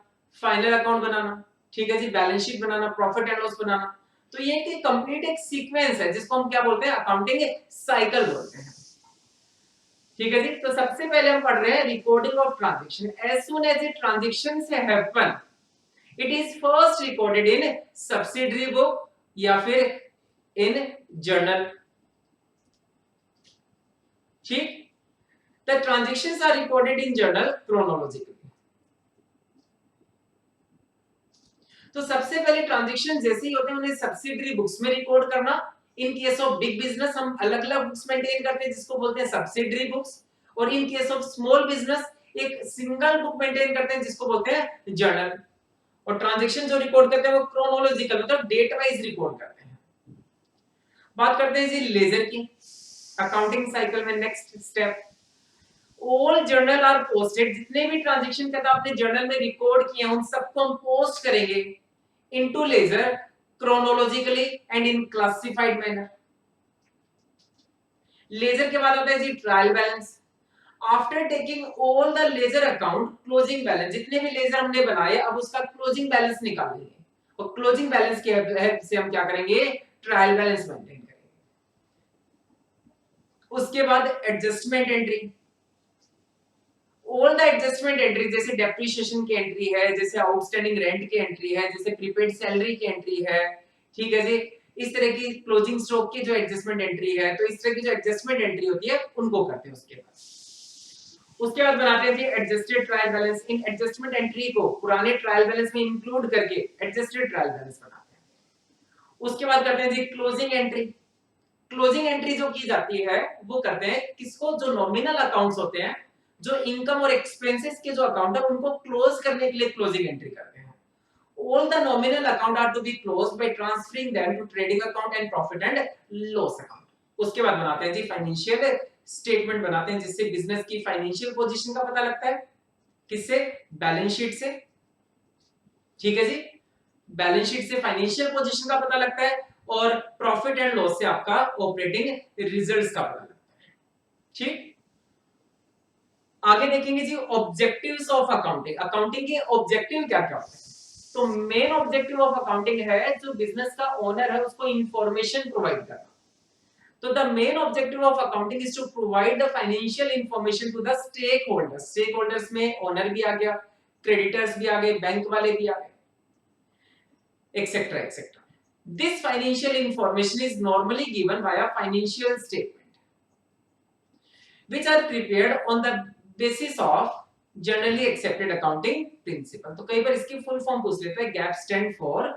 final account बनाना, ठीक है जी, बैलेंस शीट बनाना, प्रॉफिट एंड लॉस बनाना। तो ये एक कंप्लीट एक सीक्वेंस है जिसको हम क्या बोलते हैं, अकाउंटिंग साइकिल बोलते हैं। ठीक है जी, तो सबसे पहले हम पढ़ रहे हैं recording of transaction. As soon as a transaction से happen, it is first recorded in subsidiary book या फिर इन जर्नल। ठीक, the transactions are recorded in journal chronologically. तो सबसे पहले ट्रांजैक्शन जैसे ही होते हैं उन्हें सब्सिडरी बुक्स में रिकॉर्ड करना। In case of big business हम अलग अलग बुक्स मेंटेन करते हैं जिसको बोलते हैं सब्सिडरी बुक्स, और in case of small business एक सिंगल बुक मेंटेन करते हैं जिसको बोलते हैं जर्नल। और ट्रांजैक्शन जो रिकॉर्ड करते हैं वो क्रोनोलॉजिकल मतलब डेट वाइज रिकॉर्ड करते हैं। बात करते हैं जी लेजर की, अकाउंटिंग साइकिल में next step, all journal are posted. जितने भी ट्रांजैक्शन का आपने जर्नल में रिकॉर्ड किए हैं उन सबको हम पोस्ट करेंगे into ledger chronologically and in classified manner। Ledger के बाद आता है जी trial balance. After taking all the ledger account closing balance, जितने भी लेजर हमने बनाए अब उसका क्लोजिंग बैलेंस निकालेंगे, और क्लोजिंग बैलेंस की हेल्प से हम क्या करेंगे, ट्रायल बैलेंस मेंटेन करेंगे। उसके बाद adjustment entry, all the adjustment entry, जैसे डेप्रिसिएशन की एंट्री है, जैसे आउटस्टैंडिंग रेंट की एंट्री है, जैसे प्रीपेड सैलरी की एंट्री है, ठीक है जी, इस तरह की क्लोजिंग स्टॉक की जो एडजस्टमेंट एंट्री है, तो इस तरह की जो एडजस्टमेंट एंट्री होती है उनको करते हैं। उसके बाद बनाते हैं जी एडजस्टेड ट्रायल बैलेंस। इन एडजस्टमेंट एंट्री को पुराने ट्रायल बैलेंस में इंक्लूड करके एडजस्टेड ट्रायल बैलेंस बनाते हैं। उसके बाद करते हैं जी क्लोजिंग एंट्री। क्लोजिंग एंट्री जो की जाती है वो करते हैं किसको, जो नॉमिनल अकाउंट्स होते हैं, जो इनकम और एक्सपेंसेस के जो अकाउंट है उनको क्लोज करने के लिए क्लोजिंग एंट्री करते हैं। All the nominal account are to be closed by transferring them to trading account and profit and loss account। उसके बाद बनाते हैं जी फाइनेंशियल स्टेटमेंट बनाते हैं जिससे बिजनेस की फाइनेंशियल पोजीशन का पता लगता है। किससे, बैलेंस शीट से। ठीक है जी, बैलेंस शीट से फाइनेंशियल पोजीशन का पता लगता है और प्रॉफिट एंड लॉस से आपका ऑपरेटिंग रिजल्ट्स का पता लगता है। ठीक, आगे देखेंगे जी ऑब्जेक्टिव्स ऑफ अकाउंटिंग। अकाउंटिंग के ऑब्जेक्टिव क्या क्या होते हैं। तो मेन ऑब्जेक्टिव ऑफ अकाउंटिंग है जो बिजनेस का ओनर है उसको इंफॉर्मेशन प्रोवाइड करना। तो the main objective of accounting is to provide the financial information to the stakeholders. Stakeholders में ओनर भी आ गया, क्रेडिटर्स भी आ गए, बैंक वाले भी आ गए, etcetera etcetera. This financial information is normally given by a financial statement which are prepared on the basis of generally accepted accounting principle। तो कई बार इसकी फुल फॉर्म पूछ लेते हैं, गैप स्टैंड फॉर,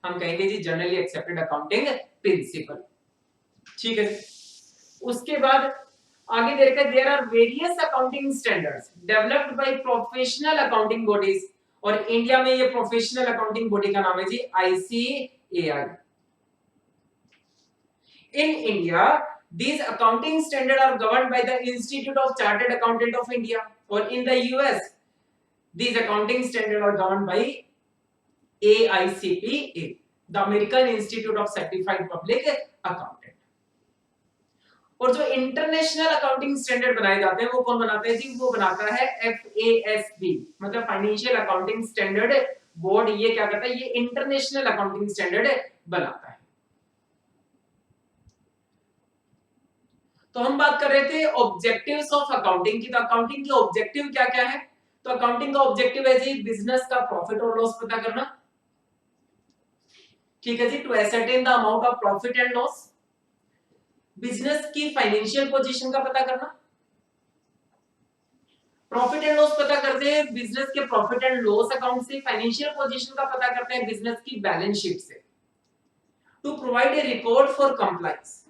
हम कहेंगे जी जनरली एक्सेप्टेड अकाउंटिंग प्रिंसिपल। ठीक है, उसके बाद आगे देखते हैं there are various accounting standards developed by professional accounting bodies, और इंडिया में ये प्रोफेशनल अकाउंटिंग बॉडी का नाम है जी ICAI। In India, these accounting standards are governed by the Institute of Chartered Accountant of India, or in the US, these accounting standards are governed by AICPA, the American Institute of Certified Public Accountant। और जो international accounting standard बनाए जाते हैं वो कौन बनाता है जी, वो बनाता है FASB, मतलब फाइनेंशियल अकाउंटिंग स्टैंडर्ड बोर्ड। ये क्या करता है, ये इंटरनेशनल अकाउंटिंग स्टैंडर्ड बनाता है। तो हम बात कर रहे थे ऑब्जेक्टिव्स ऑफ अकाउंटिंग की। तो अकाउंटिंग के ऑब्जेक्टिव क्या क्या है, तो अकाउंटिंग का ऑब्जेक्टिव है जी बिजनेस का प्रॉफिट और लॉस पता करना, ठीक है जी, to ascertain the amount of profit and loss, business की फाइनेंशियल पोजीशन का पता करना, प्रॉफिट एंड लॉस पता करते हैं बिजनेस के प्रॉफिट एंड लॉस अकाउंट से, फाइनेंशियल पोजीशन का पता करते हैं बिजनेस की बैलेंस शीट से, to provide a record for compliance,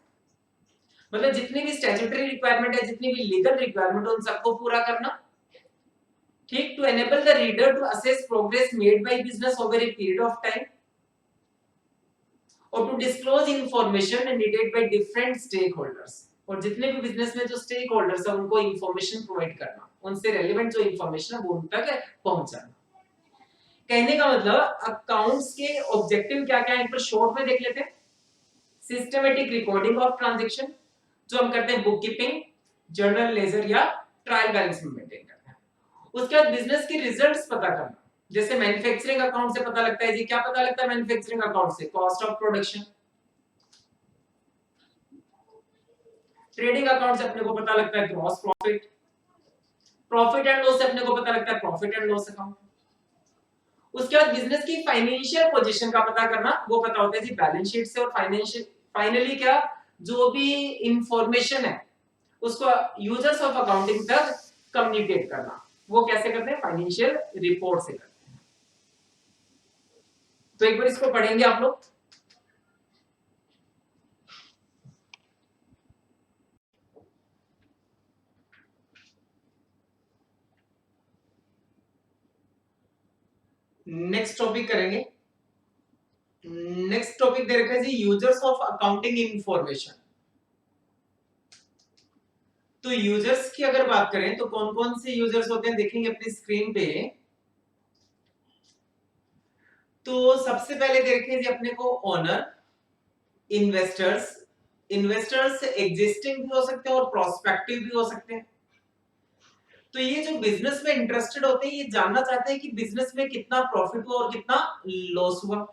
मतलब जितनी भी स्टैट्यूटरी रिक्वायरमेंट है, जितनी भी लीगल रिक्वायरमेंट उन सबको पूरा करना, ठीक, to enable the reader to assess progress made by business over a period of time, और to disclose information needed by different stake holders, और जितने भी बिजनेस में जो स्टेक होल्डर्स है उनको इंफॉर्मेशन प्रोवाइड करना, उनसे रेलेवेंट जो इंफॉर्मेशन है वो उन तक पहुंचाना। कहने का मतलब अकाउंट्स के ऑब्जेक्टिव क्या क्या है इन पर शॉर्ट में देख लेते हैं। सिस्टमैटिक रिकॉर्डिंग ऑफ ट्रांजैक्शन, जो हम करते हैं बुक कीपिंग, जर्नल लेजर या ट्रायल बैलेंस में मेंटेन करते हैं। उसके बाद बिजनेस की रिजल्ट्स पता करना, जैसे मैन्युफैक्चरिंग अकाउंट से पता लगता है जी, क्या पता लगता है मैन्युफैक्चरिंग अकाउंट से? Cost of production. Trading account से अपने को पता लगता है gross profit. Profit and loss से अपने को पता लगता है प्रॉफिट एंड लॉस अकाउंट। उसके बाद बिजनेस की फाइनेंशियल पोजीशन का पता करना, वो पता होता है जी बैलेंस शीट से, और फाइनेंशियल फाइनली क्या, जो भी इंफॉर्मेशन है उसको यूजर्स ऑफ अकाउंटिंग तक कम्युनिकेट करना, वो कैसे करते हैं? फाइनेंशियल रिपोर्ट से करते हैं। तो एक बार इसको पढ़ेंगे आप लोग। नेक्स्ट टॉपिक करेंगे। नेक्स्ट टॉपिक दे रखा है जी यूजर्स ऑफ अकाउंटिंग इंफॉर्मेशन। तो यूजर्स की अगर बात करें तो कौन कौन से यूजर्स होते हैं देखेंगे अपनी स्क्रीन पे। तो सबसे पहले देखें जी अपने को ओनर, इन्वेस्टर्स, इन्वेस्टर्स एग्जिस्टिंग भी हो सकते हैं और प्रोस्पेक्टिव भी हो सकते हैं। तो ये जो बिजनेस में इंटरेस्टेड होते हैं ये जानना चाहते हैं कि बिजनेस में कितना प्रॉफिट हुआ और कितना लॉस हुआ।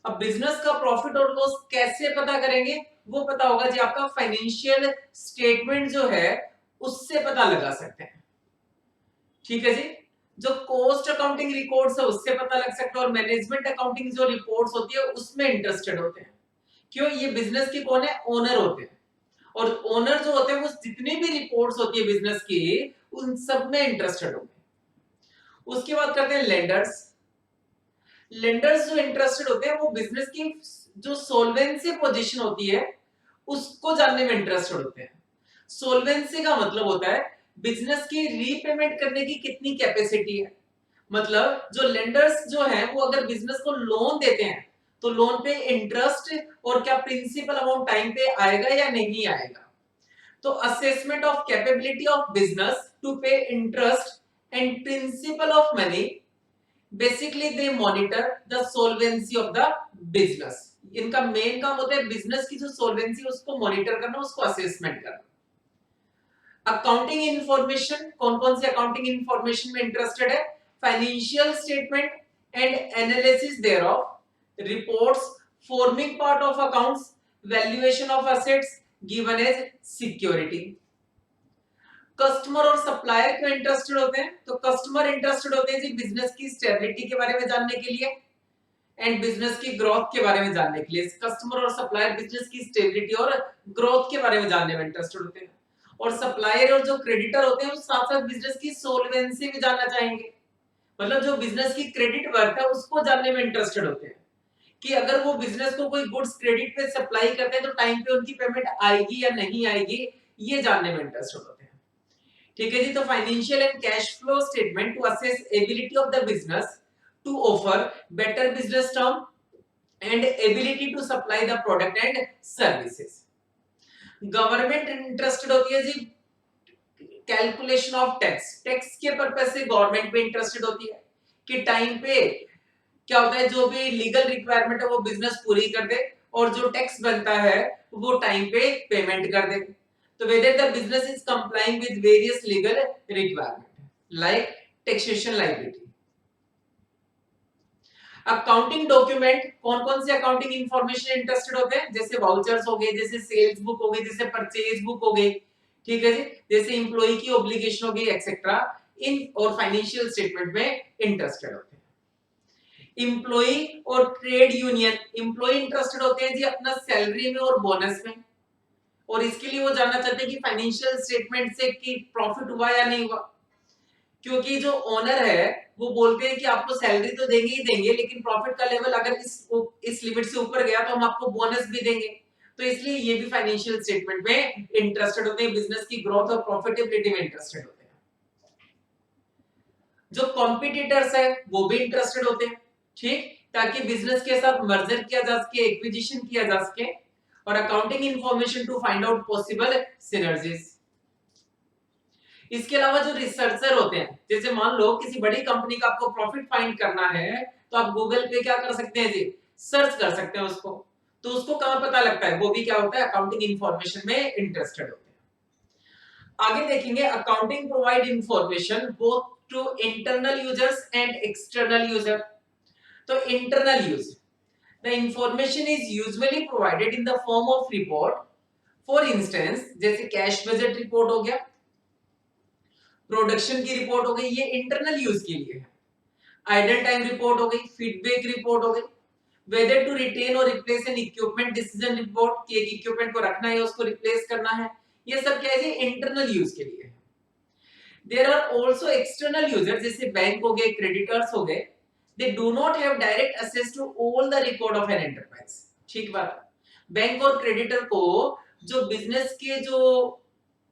अब बिजनेस का प्रॉफिट और लॉस कैसे पता करेंगे? वो पता होगा जी आपका फाइनेंशियल स्टेटमेंट जो है उससे पता लगा सकते हैं, ठीक है जी। जो कॉस्ट अकाउंटिंग रिकॉर्ड्स है उससे पता लग सकता है, और मैनेजमेंट अकाउंटिंग जो रिपोर्ट्स होती है उसमें इंटरेस्टेड होते हैं। क्यों? ये बिजनेस के कौन है? ओनर होते हैं, और ओनर जो होते हैं वो जितनी भी रिपोर्ट्स होती है बिजनेस की उन सब में इंटरेस्टेड होते हैं। उसके बाद करते हैं लेंडर्स। लेंडर्स जो इंटरेस्टेड होते हैं वो बिजनेस की जो सोल्वेंसी पोजीशन होती है उसको जानने में इंटरेस्टेड होते हैं। सोल्वेंसी का मतलब होता है बिजनेस की रीपेमेंट करने की कितनी कैपेसिटी है। मतलब जो लेंडर्स जो हैं वो अगर बिजनेस को लोन देते हैं तो लोन पे इंटरेस्ट और क्या प्रिंसिपल अमाउंट टाइम पे आएगा या नहीं आएगा। तो assessment of capability of business to pay interest and principal of money, basically they monitor the solvency of the business. इनका मेन काम होता है बिजनेस की जो सोल्वेंसी उसको मॉनिटर करना, उसको असेसमेंट करना। अकाउंटिंग इंफॉर्मेशन, कौन कौन से अकाउंटिंग इंफॉर्मेशन में इंटरेस्टेड है? Financial statement and analysis thereof, reports forming part of accounts, valuation of assets given as security. Customer और सप्लायर क्यों इंटरेस्टेड होते हैं? तो कस्टमर इंटरेस्टेड होते हैं जी बिजनेस की स्टेबिलिटी के बारे में जानने के लिए एंड बिजनेस की ग्रोथ के बारे में जानने के लिए। कस्टमर और सप्लायर बिजनेस की स्टेबिलिटी और ग्रोथ के बारे में जानने में इंटरेस्टेड होते हैं, और सप्लायर और जो क्रेडिटर होते हैं वो साथ साथ बिजनेस की सोल्वेंसी भी जानना चाहेंगे। मतलब जो बिजनेस की क्रेडिट वर्थ है उसको जानने में इंटरेस्टेड होते हैं कि अगर वो बिजनेस को कोई गुड्स क्रेडिट पे सप्लाई करते हैं तो टाइम पे उनकी पेमेंट आएगी या नहीं आएगी, ये जानने में इंटरेस्टेड होते हैं, ठीक है जी। तो financial and cash flow statement to assess ability of the business to offer better business term and ability to supply the product and services. Government interested होती है जी कैलकुलेशन ऑफ टैक्स, टैक्स के पर्पस से government पे interested होती है कि time पे क्या होता है जो भी लीगल रिक्वायरमेंट है वो बिजनेस पूरी कर दे, और जो टैक्स बनता है वो टाइम पे पेमेंट कर दे। तो whether the business is complying with various legal requirement like taxation liability। Accounting document, कौन कौन से अकाउंटिंग इंफॉर्मेशन इंटरेस्टेड होते हैं? जैसे वाउचर्स हो गए, जैसे सेल्स बुक हो गई, जैसे परचेज बुक हो गई, ठीक है जी, जैसे एम्प्लॉय की ऑब्लिगेशन हो गई एक्सेट्रा। इन और फाइनेंशियल स्टेटमेंट में इंटरेस्टेड होते हैं। एम्प्लॉई और ट्रेड यूनियन, एम्प्लॉई इंटरेस्टेड होते हैं जी अपना सैलरी में और बोनस में, और इसके लिए वो जानना चाहते हैं कि फाइनेंशियल स्टेटमेंट से कि प्रॉफिट हुआ या नहीं हुआ, क्योंकि जो ओनर है वो बोलते हैं कि आपको सैलरी तो देंगे ही देंगे, लेकिन प्रॉफिट का लेवल अगर इस लिमिट से ऊपर गया तो हम आपको बोनस भी देंगे। तो इसलिए ये भी फाइनेंशियल स्टेटमेंट में इंटरेस्टेड होते हैं, बिजनेस की ग्रोथ और प्रॉफिटेबिलिटी में इंटरेस्टेड होते हैं। जो कॉम्पिटिटर्स है वो भी इंटरेस्टेड होते हैं, ठीक, ताकि बिजनेस के साथ मर्जर किया जा सके, एक्विजिशन किया जा सके, और accounting information to find out possible synergies. इसके अलावा जो रिसर्चर होते हैं, जैसे मान लो किसी बड़ी कंपनी का आपको प्रॉफिट फाइंड करना है, तो आप गूगल पे क्या कर सकते हैं जी, सर्च कर सकते हैं उसको, तो उसको कहां पता लगता है, वो भी क्या होता है, अकाउंटिंग इंफॉर्मेशन में इंटरेस्टेड होते हैं। आगे देखेंगे accounting provide information both to internal users and external user. तो internal user, the information is usually provided in the form of report, for instance जैसे कैश बजट रिपोर्ट हो गया, प्रोडक्शन की रिपोर्ट हो गई, ये इंटरनल यूज के लिए है। आइडल टाइम रिपोर्ट हो गई, फीडबैक रिपोर्ट हो गई, वेदर टू रिटेन और replace N equipment decision report, कि एक इक्विपमेंट को रखना है उसको रिप्लेस करना है, ये सब क्या है, इंटरनल यूज के लिए है। There are also external user, जैसे बैंक हो गए, क्रेडिटर्स हो गए, they do not have direct access to all the record of an enterprise. ठीक बात, बैंक और क्रेडिटर को जो बिजनेस के जो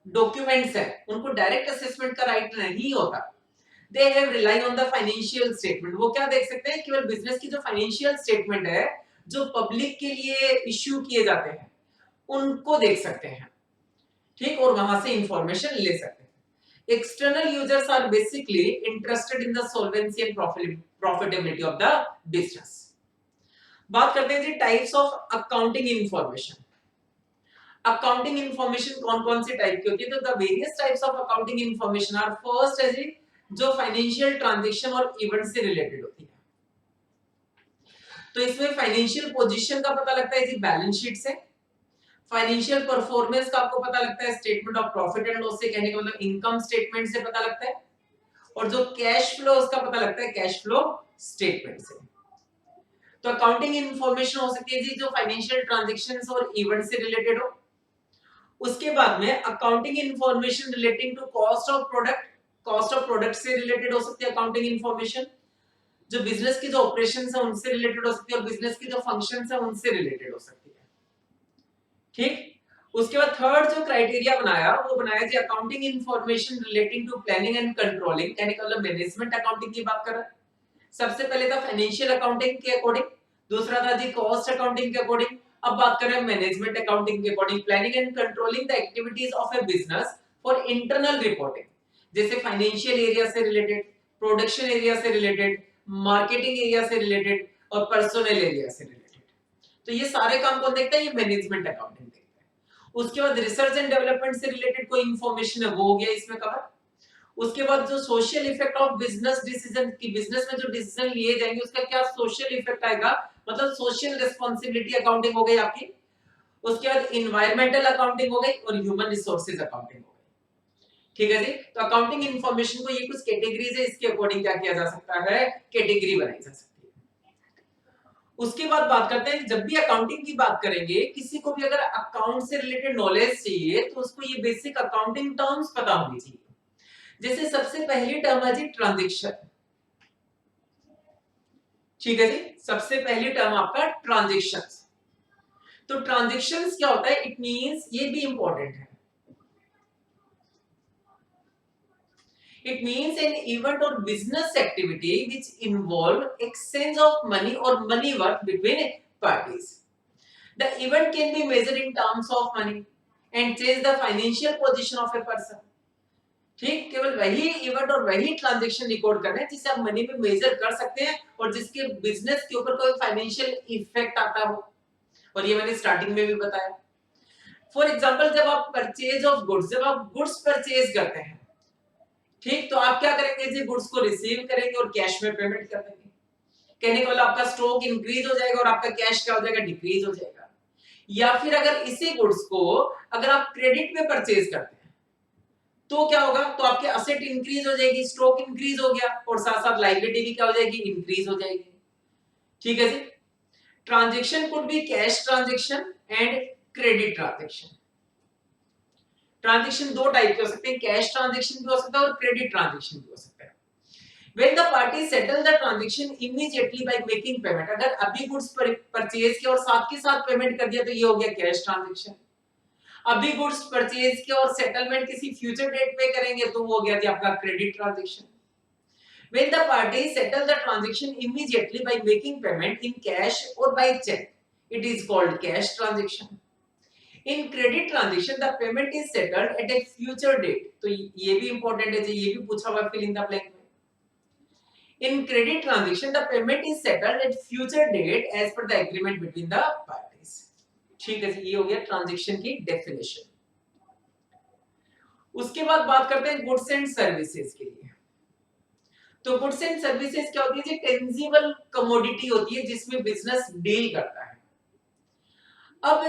डॉक्यूमेंट्स है उनको डायरेक्ट असेसमेंट का राइट नहीं होता। They have rely on the financial statement, वो क्या देख सकते हैं, केवल बिजनेस की जो फाइनेंशियल स्टेटमेंट है जो पब्लिक के लिए इश्यू किए जाते हैं उनको देख सकते हैं, ठीक, और वहां से इंफॉर्मेशन ले सकते हैं। External users are basically interested in the solvency and profitability of the business. बात करते हैं जी types of accounting information. Accounting information कौन कौन से टाइप की होती है, तो the various types of accounting information are, first है जी जो फाइनेंशियल ट्रांजैक्शन और इवेंट से रिलेटेड होती है। तो इसमें फाइनेंशियल पोजीशन का पता लगता है जी बैलेंस शीट से, फाइनेंशियल परफॉर्मेंस का आपको पता लगता है statement of profit and loss से, कहने का मतलब इनकम स्टेटमेंट से पता लगता है, और जो कैश फ्लो उसका पता लगता है कैश फ्लो स्टेटमेंट से। तो अकाउंटिंग इंफॉर्मेशन हो सकती है जी जो फाइनेंशियल ट्रांजैक्शंस और इवेंट से रिलेटेड हो। उसके बाद में accounting information relating to cost of product, cost of product से रिलेटेड हो सकती है अकाउंटिंग इंफॉर्मेशन, जो बिजनेस की जो ऑपरेशंस है उनसे रिलेटेड हो सकती है, और बिजनेस की जो फंक्शंस है उनसे रिलेटेड हो सकती है, ठीक। उसके बाद थर्ड जो क्राइटेरिया बनाया वो बनाया जी accounting information relating to planning and controlling, यानी कि मतलब मैनेजमेंट अकाउंटिंग की बात कर रहा है। सबसे पहले था फाइनेंशियल अकाउंटिंग के अकॉर्डिंग, दूसरा था जी कॉस्ट अकाउंटिंग के अकॉर्डिंग, अब बात कर रहे हैं मैनेजमेंट अकाउंटिंग के according, planning and controlling the activities of A business for internal reporting, जैसे फाइनेंशियल एरिया से रिलेटेड, प्रोडक्शन एरिया से रिलेटेड, मार्केटिंग एरिया से रिलेटेड, और पर्सनल एरिया से रिलेटेड। तो ये सारे काम कौन देखता है, ये मैनेजमेंट अकाउंटिंग देखता है। उसके बाद रिसर्च एंड डेवलपमेंट से रिलेटेड कोई इंफॉर्मेशन है वो हो गया इसमें कवर। उसके बाद जो social effect of business decision, की बिजनेस में जो डिसीजन लिए जाएंगे उसका क्या सोशल इफेक्ट आएगा, मतलब सोशल रिस्पांसिबिलिटी अकाउंटिंग हो गई आपकी। उसके बाद एनवायरमेंटल अकाउंटिंग हो गई, और ह्यूमन रिसोर्सेज अकाउंटिंग हो गई, ठीक है जी। तो अकाउंटिंग इंफॉर्मेशन को ये कुछ कैटेगरीज है, इसके अकॉर्डिंग क्या किया जा सकता है, कैटेगरी बनाई जा सकती है। उसके बाद बात करते हैं, जब भी अकाउंटिंग की बात करेंगे, किसी को भी अगर अकाउंट से रिलेटेड नॉलेज चाहिए तो उसको ये बेसिक अकाउंटिंग टर्म्स पता होनी चाहिए। जैसे सबसे पहली टर्म है जी ट्रांजैक्शन, ठीक है जी, सबसे पहली टर्म आपका ट्रांजैक्शंस। तो ट्रांजैक्शंस क्या होता है, इट मींस, ये भी इंपॉर्टेंट है, इट मींस एन इवेंट और business activity which involve exchange of money और money worth between parties. The event can be measured in terms of money and change the financial position of a person, ठीक, केवल वही event और वही transaction record करना है जिसे आप मनी में मेजर कर सकते हैं और जिसके बिजनेस के ऊपर कोई फाइनेंशियल इफेक्ट आता हो, और ये मैंने स्टार्टिंग में भी बताया। फॉर एग्जांपल, जब आप परचेज ऑफ गुड्स, जब आप गुड्स परचेज करते हैं, ठीक, तो आप क्या करेंगे जी, गुड्स को रिसीव करेंगे और कैश में पेमेंट कर देंगे। कहने का मतलब आपका स्टॉक इंक्रीज हो जाएगा और आपका कैश क्या हो जाएगा, डिक्रीज हो जाएगा। या फिर अगर इसी गुड्स को अगर आप क्रेडिट में परचेज करते हैं, तो क्या होगा, तो आपके असेट इंक्रीज हो जाएगी, स्टॉक इंक्रीज हो गया, और साथ साथ लायबिलिटी भी क्या हो जाएगी, इंक्रीज हो जाएगी। ठीक है जी। Transaction could be cash transaction and credit transaction. Transaction दो टाइप के हो सकते हैं, कैश ट्रांजेक्शन भी हो सकता है और क्रेडिट ट्रांजेक्शन भी हो सकता है। When the party settle the transaction immediately by making payment, अगर अभी गुड्स परचेज किया और साथ के साथ पेमेंट कर दिया तो ये हो गया कैश ट्रांजेक्शन। अभी गुड्स परचेज किया और सेटलमेंट किसी फ्यूचर डेट पे करेंगे तो वो हो गया जी आपका credit transaction. When the parties settle the transaction immediately by making payment in cash or by check, it is called cash transaction. In credit transaction, the payment is settled at a future date. तो ये भी important है जी, ये भी पूछा हुआ fill in the blank में। In credit transaction, the payment is settled at future date as per the agreement between the parties. ठीक है, ये हो गया ट्रांजैक्शन की डेफिनेशन। उसके बाद बात करते हैं गुड्स एंड सर्विसेज के लिए। तो गुड्स एंड सर्विसेज क्या होती है जी, टेंजिबल कमोडिटी होती है जिसमें बिजनेस डील करता है। अब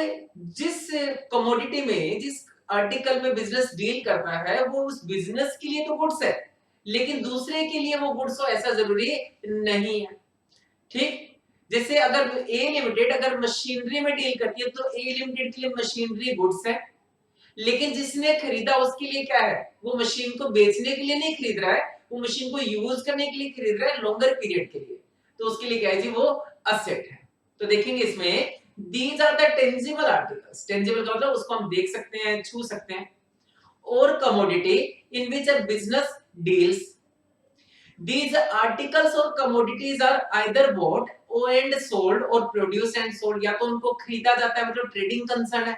जिस कमोडिटी में, जिस आर्टिकल में बिजनेस डील करता है वो उस बिजनेस के लिए तो गुड्स है, लेकिन दूसरे के लिए वो गुड्स हो ऐसा जरूरी नहीं है। ठीक, जैसे अगर ए लिमिटेड अगर मशीनरी में डील करती है तो ए लिमिटेड के लिए मशीनरी गुड्स है, लेकिन जिसने खरीदा उसके लिए क्या है, वो मशीन को बेचने के लिए नहीं खरीद रहा है, वो मशीन को यूज करने के लिए खरीद रहा है, लॉन्गर पीरियड के लिए, तो उसके लिए क्या है जी, वो असेट है। तो देखेंगे इसमें these are the tangible articles. Tangible का मतलब उसको हम देख सकते हैं, छू सकते हैं, और commodity in which a business deals. These articles or commodities are either bought and sold or produced and sold। या तो उनको खरीदा जाता है मतलब ट्रेडिंग कंसर्न है,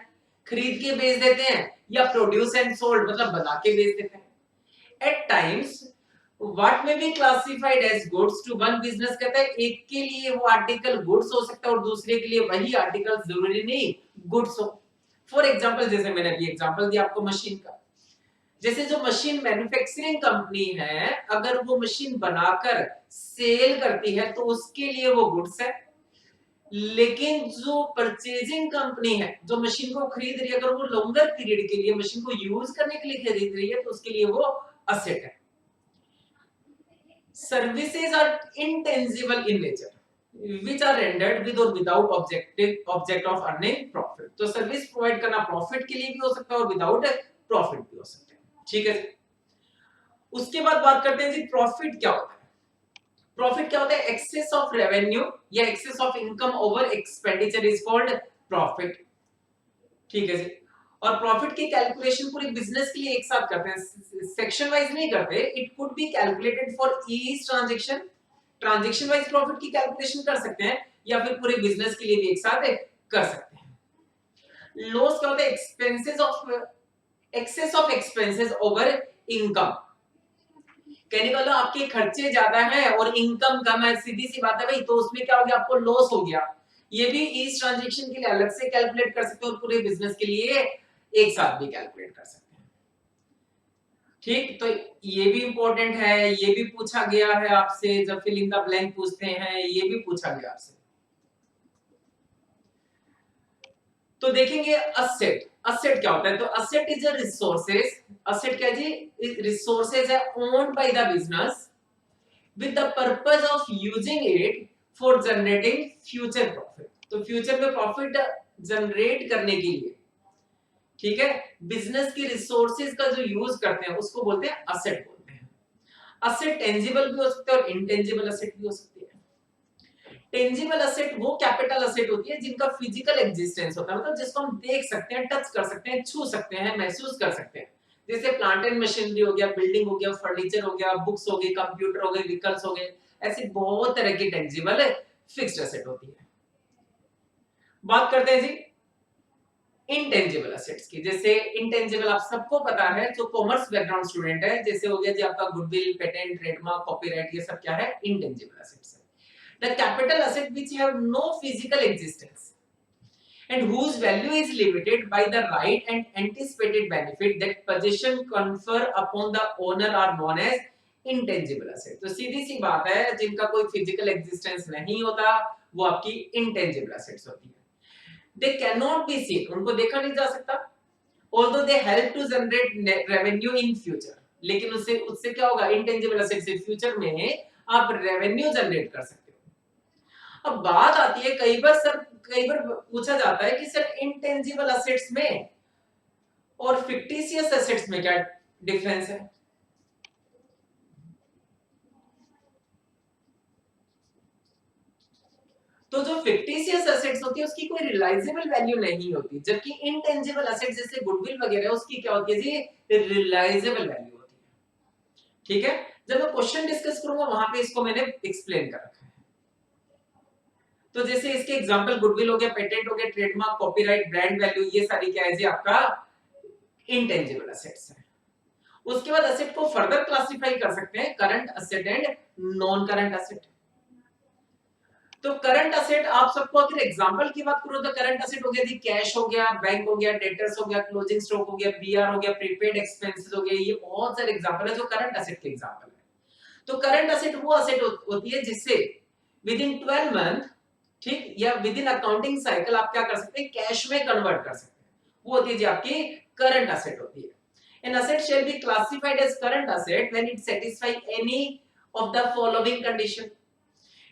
खरीद के बेच देते हैं, या प्रोड्यूस एंड सोल्ड मतलब बना के बेच देते हैं। At times what may be classified as goods to one business, कहता है एक के लिए वो आर्टिकल गुड्स हो सकता है और दूसरे के लिए वही आर्टिकल जरूरी नहीं गुड्स हो। फॉर एग्जांपल, जैसे मैंने अभी एग्जांपल दिया आपको मशीन का, जैसे जो मशीन मैन्युफैक्चरिंग कंपनी है अगर वो मशीन बनाकर सेल करती है तो उसके लिए वो गुड्स है, लेकिन जो परचेजिंग कंपनी है जो मशीन को खरीद रही है अगर वो लॉन्गर पीरियड के लिए मशीन को यूज करने के लिए खरीद रही है तो उसके लिए वो असेट है। Services are intangible in nature which are rendered with or without object of earning profit। तो सर्विस प्रोवाइड करना प्रॉफिट के लिए भी हो सकता है और विदाउट प्रॉफिट भी हो सकता है। ठीक है, उसके बाद बात करते हैं जी प्रॉफिट क्या होता है। प्रॉफिट क्या होता है, एक्सेस ऑफ रेवेन्यू या excess of income over expenditure is called profit. ठीक है जी, और प्रॉफिट की कैलकुलेशन पूरे बिजनेस के लिए एक साथ करते हैं, सेक्शन वाइज नहीं करते। It could be calculated for each transaction, transaction wise profit की कैलकुलेशन कर सकते हैं या फिर पूरे बिजनेस के लिए भी एक साथ कर सकते हैं। लॉस क्या होता है, expenses of excess of expenses over income. कहने का मतलब आपके खर्चे ज्यादा हैं और इनकम कम है, सीधी सी बात है भाई, तो उसमें क्या हो गया, आपको लॉस हो गया। ये भी इस ट्रांजैक्शन के लिए अलग से कैलकुलेट कर सकते हो और पूरे बिजनेस के लिए एक साथ भी कैलकुलेट कर सकते हैं। ठीक, तो ये भी इंपॉर्टेंट है, ये भी पूछा गया है आपसे जब फिल इन द ब्लैंक पूछते हैं, ये भी पूछा गया आपसे। तो देखेंगे असेट। असेट क्या होता है, तो asset is a resources. Asset क्या जी, रिसोर्सेज है owned by the business with the purpose of using it for generating future profit। तो फ्यूचर में प्रॉफिट जनरेट करने के लिए, ठीक है, बिजनेस की रिसोर्सेज का जो यूज करते हैं उसको बोलते हैं असेट बोलते हैं। असेट टेंजिबल भी हो सकते हैं और इनटेंजिबल असेट भी हो सकती है। टेंजिबल असेट वो कैपिटल असेट होती है जिनका फिजिकल एग्जिस्टेंस होता है, मतलब जिसको हम देख सकते हैं, टच कर सकते हैं, छू सकते हैं, महसूस कर सकते हैं। जैसे प्लांट एंड मशीनरी हो गया, बिल्डिंग हो गया, फर्नीचर हो गया, बुक्स हो गई, कंप्यूटर हो गए, व्हीकल्स हो गए, ऐसी बहुत तरह की टेंजिबल फिक्स्ड असेट होती है। बात करते हैं जी इनटेंजिबल असेट्स की। जैसे इनटेंजिबल आप सबको पता है, जो कॉमर्स बैकग्राउंड स्टूडेंट है, जैसे हो गया जी आपका गुडविल, पेटेंट, ट्रेडमार्क, कॉपीराइट, ये सब क्या है, इनटेंजिबल असेट्स है। The capital asset which have no physical existence and whose value is limited by the right and anticipated benefit that possession confer upon the owner are known as intangible asset। तो सीधी सी बात है, जिनका कोई physical existence नहीं होता वो आपकी intangible assets होती है। They cannot be seen, उनको देखा नहीं जा सकता, although they help to generate revenue in future, लेकिन उससे उससे क्या होगा, इंटेंजिबल एसेट से फ्यूचर में आप रेवेन्यू जनरेट कर सकते हो। अब बात आती है, कई बार पूछा जाता है कि सर इंटेंजिबल एसेट्स में और फिक्टिशियस एसेट्स में क्या डिफरेंस है। तो जो फिक्टिशियस एसेट्स होती है उसकी कोई रियलाइजेबल वैल्यू नहीं होती, जबकि इंटेंजिबल एसेट्स जैसे गुडविल वगैरह उसकी क्या होती है जी, रियलाइजेबल वैल्यू होती है। ठीक है, जब मैं क्वेश्चन डिस्कस करूंगा वहां पे इसको मैंने एक्सप्लेन कर रखा है। तो जैसे इसके एग्जांपल गुडविल हो गया, पेटेंट हो गया, ट्रेडमार्क, कॉपीराइट, ब्रांड वैल्यू, ये सारी क्या है जी आपका इंटेंजिबल एसेट्स है। उसके बाद एसेट को फर्दर क्लासिफाई कर सकते हैं current asset and non current asset. तो करंट एसेट आप सबको अगर एग्जांपल की बात करो तो करंट एसेट हो गया जी कैश हो गया, बैंक हो गया, डेटर्स हो गया, क्लोजिंग स्टॉक हो गया, बीआर हो गया, प्रीपेड एक्सपेंसेस हो गए, ये बहुत सारे एग्जांपल है जो करंट एसेट के एग्जांपल है। तो करंट एसेट वो एसेट होती है जिससे विद इन 12 मंथ, ठीक, या विद इन अकाउंटिंग साइकिल आप क्या कर सकते हैं, कैश में कन्वर्ट कर सकते हैं, वो होती है जी आपकी करंट एसेट होती है। An asset shall be classified as current asset when it satisfies any of the following condition.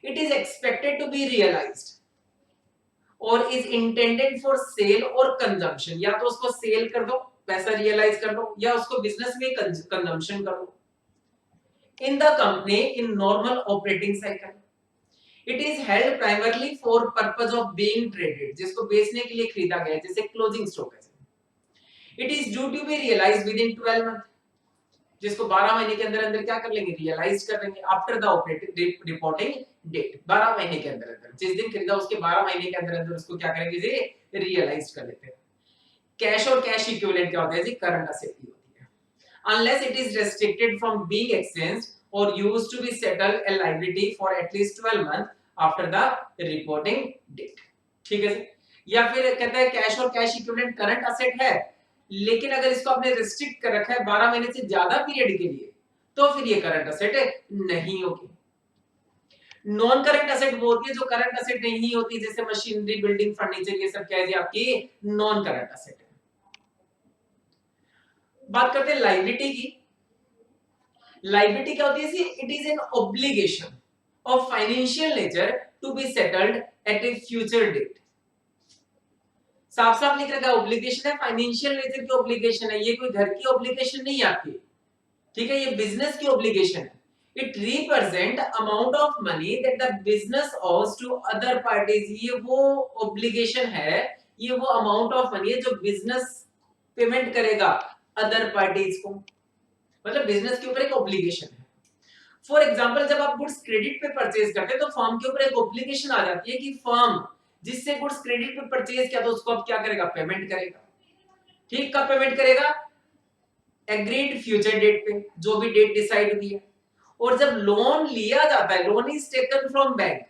It is expected to be realized or is intended for sale or consumption, या तो उसको cell कर दो, पैसा realise कर दो, या उसको बिजनेस में कंजम्पशन कर दो। In the company in normal operating cycle, it is held primarily for purpose of being traded, जिसको बेचने के लिए खरीदा गया है, जैसे क्लोजिंग स्टॉक है। It is due to be realized within 12 months, जिसको 12 महीने के अंदर अंदर क्या कर लेंगे, रियलाइज कर लेंगे। After the operating reporting date, 12 महीने के अंदर अंदर, जिस दिन खरीदा उसके 12 महीने के अंदर अंदर उसको क्या करेंगे जी, रियलाइज कर लेते हैं। कैश और कैश इक्विवेलेंट क्या होता है जी, करंट एसेट ही होती है। Unless it is restricted from being exchanged और used to be settle a liability for at least 12 month after the reporting date. ठीक है जी, या फिर कहता है कैश और कैश इक्विवेलेंट करंट एसेट है, लेकिन अगर इसको आपने रिस्ट्रिक्ट कर रखा है 12 महीने से ज्यादा पीरियड के लिए, तो फिर ये करंट एसेट नहीं होगी। नॉन करंट एसेट वो होती है जो करंट एसेट नहीं होती, जैसे मशीनरी, बिल्डिंग, फर्नीचर, ये सब क्या है जी आपकी नॉन करंट एसेट है। बात करते हैं लायबिलिटी की। लायबिलिटी क्या होती है जी, it is an obligation of financial nature to be settled at a future date. साफ साफ लिख रखा है, ऑब्लिगेशन है, फाइनेंशियल नेचर की ऑब्लिगेशन है, ये कोई घर की ऑब्लिगेशन नहीं है आपकी, ठीक है, ये बिजनेस की ऑब्लिगेशन है। It represent amount of money that the business owes to other parties, ये वो ऑब्लिगेशन है, ये वो अमाउंट ऑफ मनी है जो बिजनेस पेमेंट करेगा अदर पार्टीज को, मतलब बिजनेस के ऊपर एक ऑब्लिगेशन है। फॉर एग्जांपल जब आप गुड्स क्रेडिट पे परचेज करते हैं तो फर्म के ऊपर एक ऑब्लिगेशन आ जाती है कि फर्म जिससे गुड्स क्रेडिट पे परचेज किया तो उसको अब क्या करेगा, पेमेंट करेगा। ठीक, कब पेमेंट करेगा, एग्रीड फ्यूचर डेट पे, जो भी डेट डिसाइड हुई है। और जब लोन लिया जाता है, loan is taken from bank,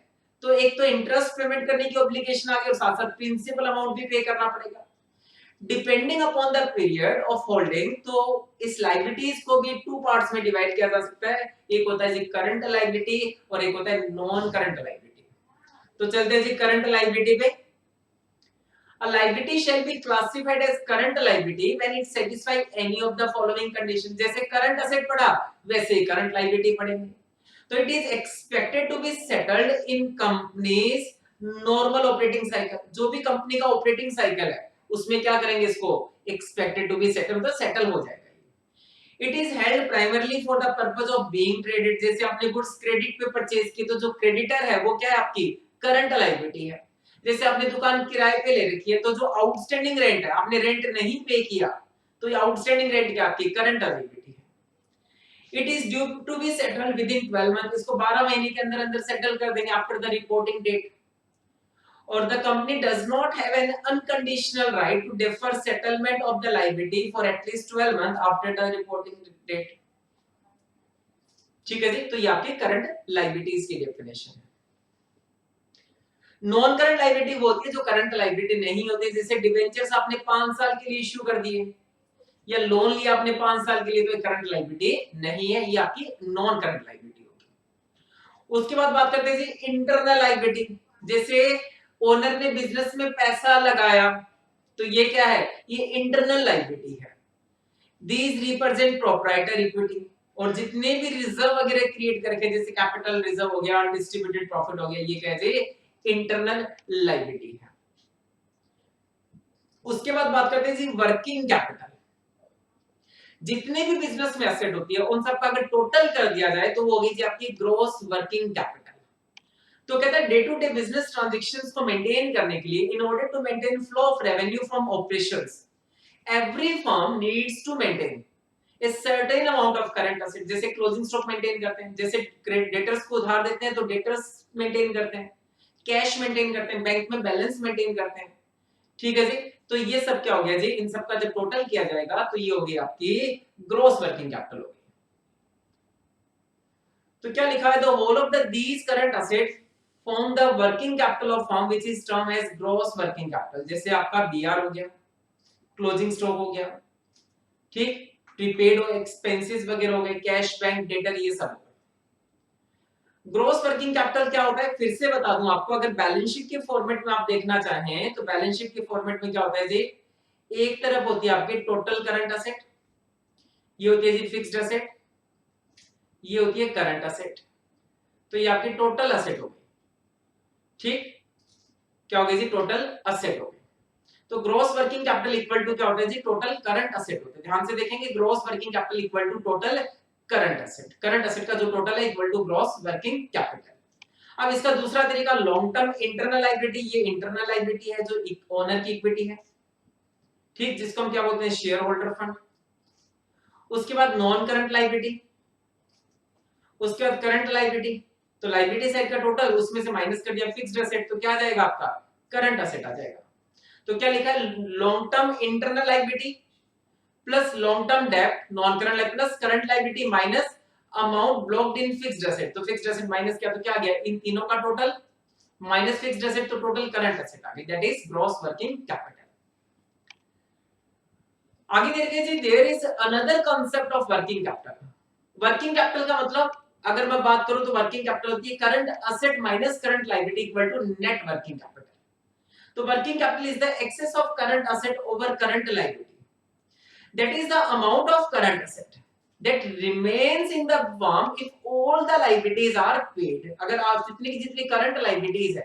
तो एक तो इंटरेस्ट पेमेंट करने की ऑब्लिगेशन आ गई और साथ साथ प्रिंसिपल अमाउंट भी पे करना पड़ेगा। Depending upon the period of holding, तो इस लायबिलिटीज को भी टू पार्ट्स में डिवाइड किया जा सकता है, एक होता है जी करंट लायबिलिटी और एक होता है नॉन करंट लायबिलिटी। तो चलते हैं जी करंट लायबिलिटी पे। A liability shall be classified as current liability when it satisfies any of the following conditions, जैसे करंट एसेट पढ़ा वैसे ही करंट लायबिलिटी पढ़ेंगे। तो it is expected to be settled in company's normal operating cycle, जो भी company का operating cycle है उसमें क्या करेंगे, इसको एक्सपेक्टेड टू बी सेटल, मतलब सेटल हो जाएगा। It is held primarily for the purpose of being traded, जैसे आपने गुड्स क्रेडिट पे परचेज की तो जो क्रेडिटर है वो क्या है आपकी करंट लायबिलिटी है। जैसे आपने दुकान किराए पे ले रखी है तो जो आउटस्टैंडिंग रेंट है, आपने रेंट नहीं पे किया तो ये आउटस्टैंडिंग रेंट क्या आपकी करंट लायबिलिटी है। It is due to be settled within 12 month, इसको 12 महीने के अंदर अंदर सेटल कर देंगे आफ्टर द रिपोर्टिंग डेट। और the company does not have an unconditional right to defer settlement of the liability for at least 12 months after the reporting date। ठीक है जी, तो ये आपकी करंट लायबिलिटीज की डेफिनेशन है। नॉन करंट लायबिलिटी वो होती है जो करंट लायबिलिटी नहीं होती, जैसे डिबेंचर्स आपने 5 साल के लिए इश्यू कर दिए या लोन लिया आपने 5 साल के लिए, तो करंट लायबिलिटी नहीं है, ये आपकी नॉन करंट लायबिलिटी होगी। उसके बाद बात करते हैं जी इंटरनल लायबिलिटी, जैसे ओनर ने बिजनेस में पैसा लगाया तो ये क्या है, ये इंटरनल लायबिलिटी है। दीज रिप्रेजेंट प्रोप्राइटर इक्विटी, और जितने भी रिजर्व वगैरह क्रिएट करके, जैसे कैपिटल रिजर्व हो गया, अनडिस्ट्रीब्यूटेड प्रॉफिट हो गया, ये कहते हैं इंटरनल लायबिलिटी है। उसके बाद बात करते हैं जी वर्किंग कैपिटल। जितने भी बिजनेस में एसेट होती है उन सबका अगर टोटल कर दिया जाए तो वो होगी जी आपकी ग्रॉस वर्किंग कैपिटल। तो कहता है day to day business transactions को मेंटेन करने के लिए, in order to maintain flow of revenue from operations, every firm needs to maintain a certain amount of current asset. जैसे क्लोजिंग स्टॉक मेंटेन करते हैं, जैसे डेटर्स को उधार देते हैं तो डेटर्स मेंटेन करते हैं, कैश मेंटेन करते हैं, बैंक में बैलेंस मेंटेन करते हैं। ठीक है जी, तो ये सब क्या हो गया जी, इन सब का जब टोटल किया जाएगा तो ये होगी आपकी ग्रॉस वर्किंग कैपिटल होगी। तो क्या लिखा है, the whole of the these current assets form the working capital of firm which is term as gross working capital. जैसे आपका बीआर हो गया, क्लोजिंग स्टॉक हो गया, ठीक, प्रीपेड एक्सपेंसेस वगैरह हो गए, कैश बैंक डेटर, ये सब। ग्रॉस वर्किंग कैपिटल क्या होता है, फिर से बता दूं आपको, अगर बैलेंस शीट के फॉर्मेट में आप देखना चाहें तो बैलेंस शीट के फॉर्मेट में क्या होता है जी, एक तरफ होती है आपकी टोटल करंट असेट, ये होती है जी फिक्स्ड असेट, ये होती है करंट असेट। तो ये आपकी टोटल असेट होगी, ठीक, क्या होगी जी, टोटल असेट होगी। तो gross working capital equal to क्या होता है जी, टोटल करंट असेट होता है। ध्यान से देखेंगे, gross working capital equal to total current asset, current asset का जो टोटल है equal to gross working capital. अब इसका दूसरा तरीका लॉन्ग टर्म इंटरनल लायबिलिटी, ये इंटरनल लायबिलिटी है जो ओनर की इक्विटी है, ठीक, जिसको हम क्या बोलते हैं, शेयर होल्डर फंड। उसके बाद नॉन करंट लायबिलिटी, उसके बाद करंट लायबिलिटी। तो लायबिलिटी साइड का टोटल, उसमें से माइनस कर दिया फिक्स्ड असेट, तो क्या आ जाएगा आपका, करंट असेट आ जाएगा। तो क्या लिखा है, long term internal liability plus long term डेब्ट non current liability plus current liability minus amount blocked in fixed asset. तो फिक्स्ड असेट माइनस क्या, तो क्या आ गया, इन तीनों का टोटल माइनस फिक्स्ड असेट, तो टोटल करंट असेट आ गई, that is gross working capital. आगे देखिए जी, there is another concept of working capital. Working capital का मतलब अगर मैं बात करूं तो वर्किंग कैपिटल होती है current asset minus current liability equal to net working capital. तो working capital is the excess of current asset over current liability, that is the amount of current asset that remains in the firm if all the liabilities are paid। अगर आप जितनी की जितनी current liabilities है,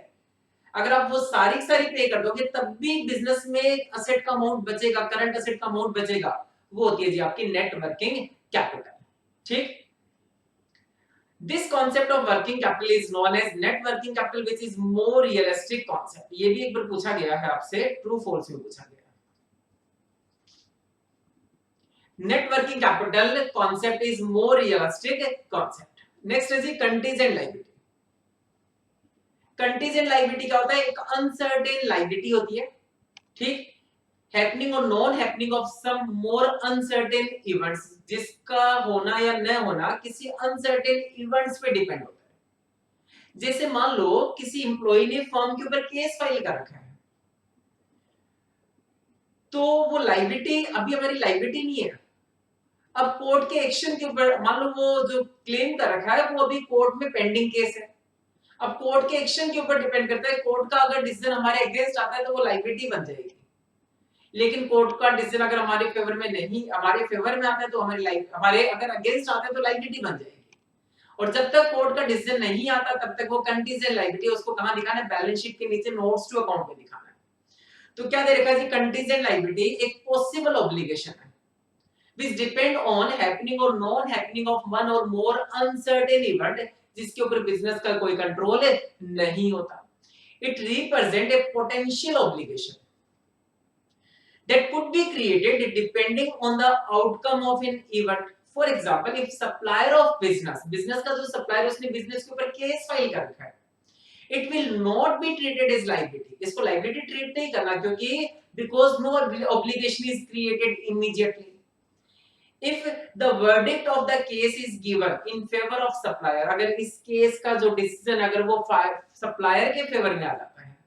अगर आप वो सारी सारी पे कर दोगे तब भी बिजनेस में असेट का अमाउंट बचेगा, करंट असेट का अमाउंट बचेगा, वो होती है जी आपकी नेट वर्किंग कैपिटल, ठीक। This concept of working capital is known as net working capital which is more realistic concept. ये भी एक बार पूछा गया है आपसे, ट्रू फॉल्स में पूछा गया। Net working capital concept is more realistic concept. Next is the contingent liability. Contingent liability क्या होता है, एक uncertain liability होती है, ठीक, happening और non happening of some more uncertain events, जिसका होना या न होना किसी uncertain events पे डिपेंड होता है। जैसे मान लो किसी एम्प्लॉय ने फर्म के ऊपर केस फाइल कर रखा है, तो वो लायबिलिटी अभी हमारी लायबिलिटी नहीं है। अब कोर्ट के एक्शन के ऊपर मान लो वो जो क्लेम कर रखा है वो अभी कोर्ट में पेंडिंग केस है। अब कोर्ट के एक्शन के ऊपर डिपेंड करता है, कोर्ट का अगर डिसीजन हमारे अगेंस्ट आता है तो वो लायबिलिटी बन जाएगी, लेकिन कोर्ट का डिसीजन अगर हमारे फेवर में नहीं, हमारे फेवर में आता है तो हमारे अगर अगेंस्ट आता है तो लायबिलिटी बन जाएगी। और जब तक कोर्ट का डिसीजन नहीं आता तब तक वो कंटीजेंट लायबिलिटी, उसको कहां दिखाना है, बैलेंस शीट के नीचे नोट्स टू अकाउंट में दिखाना है। तो क्या दे रखा है जी, कंटीजेंट लायबिलिटी एक पॉसिबल ऑब्लिगेशन है which depend on happening or non happening of one or more uncertain event, जिसके ऊपर बिजनेस का कोई कंट्रोल नहीं होता। It represent a potential obligation that could be created depending on the outcome of an event। For example, if supplier of business का जो supplier उसने business के ऊपर केस फाइल कर रखा है, it will not be treated as liability। इसको liability treat नहीं करना, क्योंकि because no obligation is created immediately। If the verdict of the case is given in favor of supplier, अगर इस केस का जो डिसीजन अगर वो सप्लायर के फेवर में आ जाता है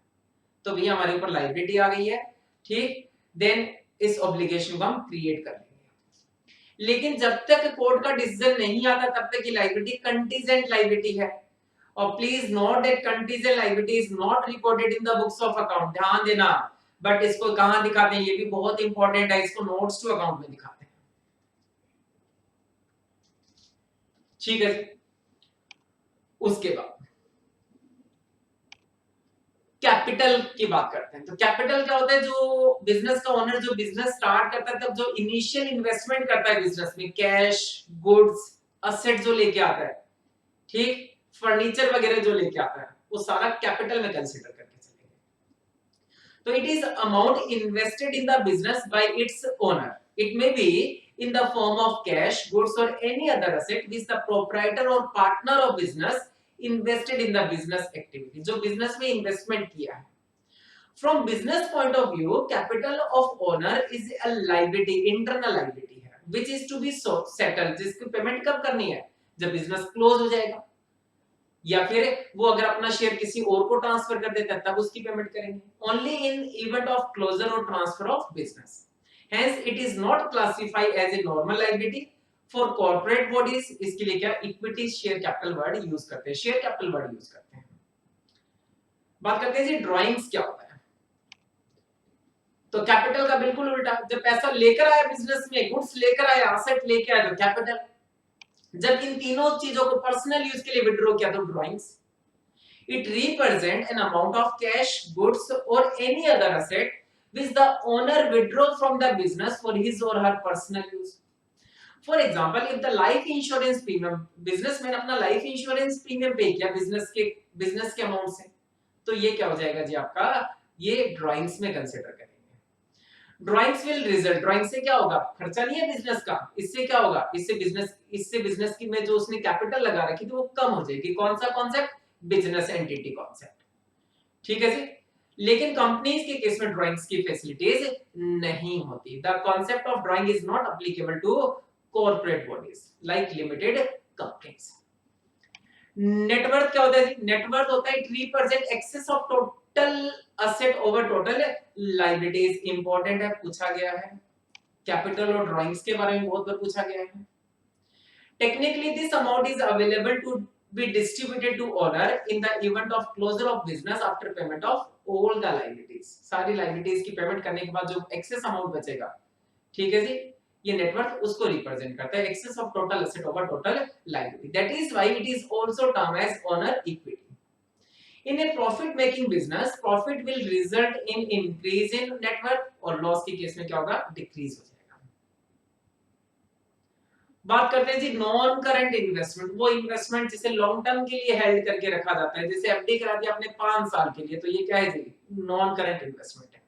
तो भैया हमारे ऊपर लायबिलिटी आ गई है, ठीक, देन इस ऑब्लिगेशन को हम क्रिएट कर लेंगे। लेकिन जब तक कोर्ट का डिसीजन नहीं आता तब तक ये लायबिलिटी कंटीजेंट लायबिलिटी है। और please note that contingent liability is not recorded in the books of account. ध्यान देना, बट इसको कहां दिखाते हैं, ये भी बहुत इंपॉर्टेंट है, इसको नोट्स टू अकाउंट में दिखाते हैं। ठीक है, उसके बाद कैपिटल की बात करते हैं। तो कैपिटल क्या होता है, जो बिजनेस का ओनर जो बिजनेस स्टार्ट करता है तब जो इनिशियल इन्वेस्टमेंट करता है बिजनेस में, कैश, गुड्स, असेट जो लेके आता है, ठीक, फर्नीचर वगैरह जो लेके आता है, वो सारा कैपिटल में कंसीडर करके चलेंगे। तो it is amount invested in the business by its owner, it may be in the form of cash, goods or any other asset which the proprietor or partner of business invested in the business activity, जो business में investment किया है। From business point of view, capital of owner is a liability, internal liability है, which is to be settled, जिसकी payment कब करनी है, जब business close हो जाएगा, या फिर वो अगर अपना शेयर किसी और को ट्रांसफर कर देता है तब उसकी पेमेंट करेंगे, only in event of closure or transfer of business. Hence, it is not classified as a normal liability for corporate bodies. इसके लिए क्या equity share capital word use करते हैं, शेयर कैपिटल वर्ड यूज करते हैं। बात करते हैं जी ड्राइंग्स क्या होता है। तो कैपिटल का बिल्कुल उल्टा, जब पैसा लेकर आया बिजनेस में, गुड्स लेकर आया, एसेट लेके आया तो कैपिटल, जब इन तीनों चीजों को पर्सनल यूज के लिए विड्रॉ किया तो drawings. It represent an amount of cash, goods or any other asset which the owner withdraw from the business for his or her personal use. For example, if the life insurance premium, businessman अपना life insurance premium पे किया business के amount से, तो ये क्या हो जाएगा जी आपका, ये ड्राइंग्स में कंसीडर करेंगे। ड्राइंग्स विल रिजल्ट, ड्राइंग से क्या होगा, खर्चा नहीं है बिजनेस का, इससे क्या होगा, इससे बिजनेस की में जो उसने कैपिटल लगा रखी थी वो कम हो जाएगी। कौन सा कॉन्सेप्ट, बिजनेस एंटिटी कॉन्सेप्ट, ठीक है जी। लेकिन कंपनीज के केस में ड्राइंग्स की फैसिलिटीज नहीं होती। The concept of drawing is not applicable to corporate bodies like limited companies. Net worth क्या होता है जी, नेटवर्थ होता है it represent excess of total asset over total liabilities. Important है, पूछा गया है, कैपिटल और ड्राइंग्स के बारे में बहुत बार पूछा गया है। Technically this amount is available to be distributed to owner in the event of closure of business after payment of all the liabilities। सारी liabilities की पेमेंट करने के बाद जो excess amount बचेगा, ठीक है जी, ये नेटवर्थ उसको रिप्रेजेंट करता है, excess of total asset over total liability। that is why it is also termed as owner equity। in a profit making business, profit will result in increase in net worth और loss के case में क्या होगा, decrease हो जाएगा। बात करते हैं जी नॉन करंट इन्वेस्टमेंट, वो इन्वेस्टमेंट जिसे लॉन्ग टर्म के लिए हेल्ड करके रखा जाता है, जैसे एफडी करा दिया आपने 5 साल के लिए, तो ये क्या है जी, नॉन करंट इन्वेस्टमेंट है।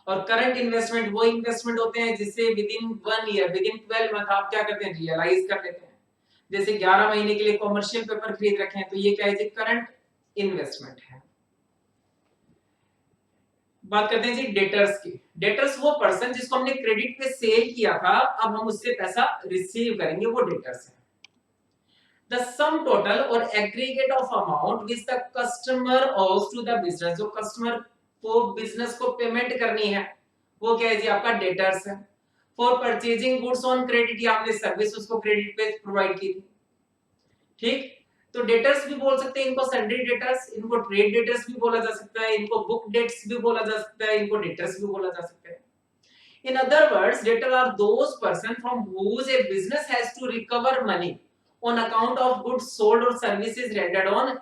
और करंट इन्वेस्टमेंट वो इन्वेस्टमेंट होते हैं जिसे with in 1 year, with in 12 month आप क्या करते हैं, रियलाइज कर लेते हैं। जैसे 11 महीने के लिए कॉमर्शियल पेपर खरीद रखे हैं, तो ये क्या है जी, करंट इन्वेस्टमेंट है। बात करते हैं जी डेटर्स की। डेटर्स वो पर्सन जिसको हमने क्रेडिट पे सेल किया था, अब हम उससे पैसा रिसीव करेंगे, वो डेटर्स है। The sum total or aggregate of amount which the customer owes to the business, जो कस्टमर को बिजनेस को पेमेंट करनी है, वो क्या है जी, आपका डेटर्स है। For purchasing goods on credit, या आपने सर्विस उसको क्रेडिट पे प्रोवाइड की थी, ठीक। तो डेटर्स भी बोल सकते हैं इनको, सन्ड्री डेटर्स, इनको ट्रेड डेटर्स भी बोला जा सकता है, इनको बुक डेट्स भी बोला जा सकता है, इनको डेटर्स भी बोला जा सकता है। In other words, debtor are those person from whose a business has to recover money on account of goods sold or services rendered on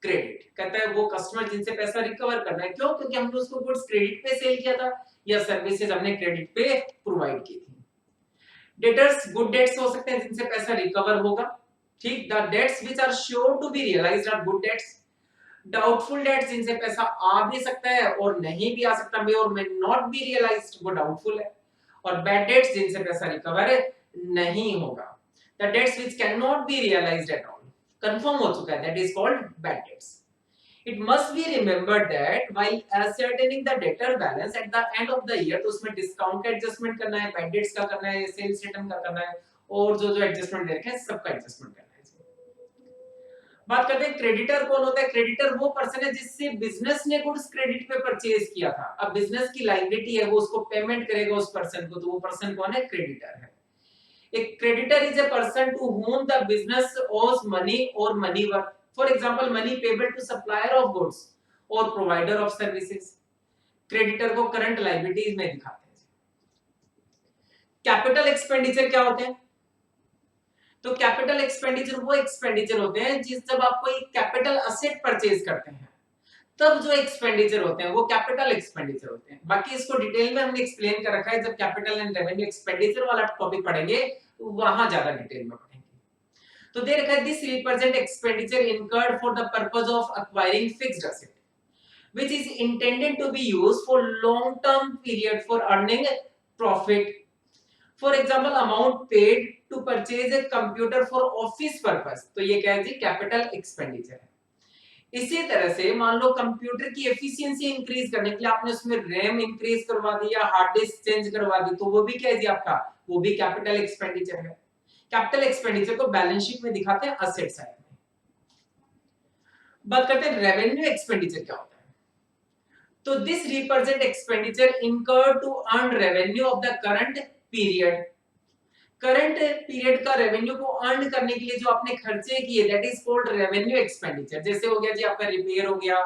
credit। कहता है वो कस्टमर जिनसे पैसा रिकवर करना है, क्यों, क्योंकि हमने उसको गुड्स क्रेडिट पे सेल किया था या सर्विसेज हमने क्रेडिट पे प्रोवाइड की थी। डेटर्स गुड डेट्स हो सकते हैं जिनसे पैसा रिकवर होगा, ठीक। The debts which are sure to be realized are good debts. Doubtful debts जिनसे पैसा आ भी सकता है और नहीं भी आ सकता, मे और मे नॉट बी रियलाइज्ड, वो डाउटफुल है। और बैड डेट्स जिनसे पैसा रिकवर नहीं होगा, the debts which cannot be realized at all, confirm हो चुका है, that is called bad debts. It must be remembered that while ascertaining the debtor balance at the end of the year, तो उसमें discount का adjustment करना है, bad debts का करना है, सेल्स रिटर्न का करना है, और जो जो एडजस्टमेंट दे रखे हैं सबका एडजस्टमेंट करना है। बात करते हैं क्रेडिटर कौन होता है। क्रेडिटर वो पर्सन है जिससे बिजनेस ने गुड्स क्रेडिट पे परचेज किया था, अब बिजनेस की लायबिलिटी है, वो उसको पेमेंट करेगा उस पर्सन को, तो वो पर्सन कौन है, क्रेडिटर है। एक creditor is a person to whom the business owes money or money worth, for example money payable to supplier of goods or provider of services। Creditor को करंट लायबिलिटीज में दिखाते हैं। कैपिटल एक्सपेंडिचर क्या होते हैं? तो कैपिटल एक्सपेंडिचर वो expenditure होते हैं जब आप कोई कैपिटल असेट परचेज करते हैं तब जो एक्सपेंडिचर होते हैं वो कैपिटल एक्सपेंडिचर होते हैं। बाकी इसको डिटेल में हमने एक्सप्लेन कर रखा है, जब कैपिटल एंड रेवेन्यू एक्सपेंडिचर वाला टॉपिक पढ़ेंगे वहां ज्यादा डिटेल में पढ़ेंगे। तो दे रखा है this represent expenditure incurred for the purpose of acquiring fixed asset which is intended to be used for long term period for earning profit. For example, amount paid to purchase a computer for office purpose, तो ये क्या है जी? Capital expenditure है। इसी तरह से मान लो computer की एफिशिएंसी इंक्रीज करने के लिए आपने उसमें रैम इंक्रीज करवा दी या हार्ड डिस्क चेंज करवा दी, तो वो भी क्या है जी आपका? वो भी कैपिटल एक्सपेंडिचर है। कैपिटल एक्सपेंडिचर को बैलेंस शीट में दिखाते हैं असेट साइड में। बात करते हैं रेवेन्यू एक्सपेंडिचर क्या होता है। तो this represent expenditure incurred to earn revenue of the current period. Current period का रेवेन्यू को अर्न करने के लिए जो आपने खर्चे किए that is called revenue expenditure. जैसे हो गया जी आपका रिपेयर हो गया,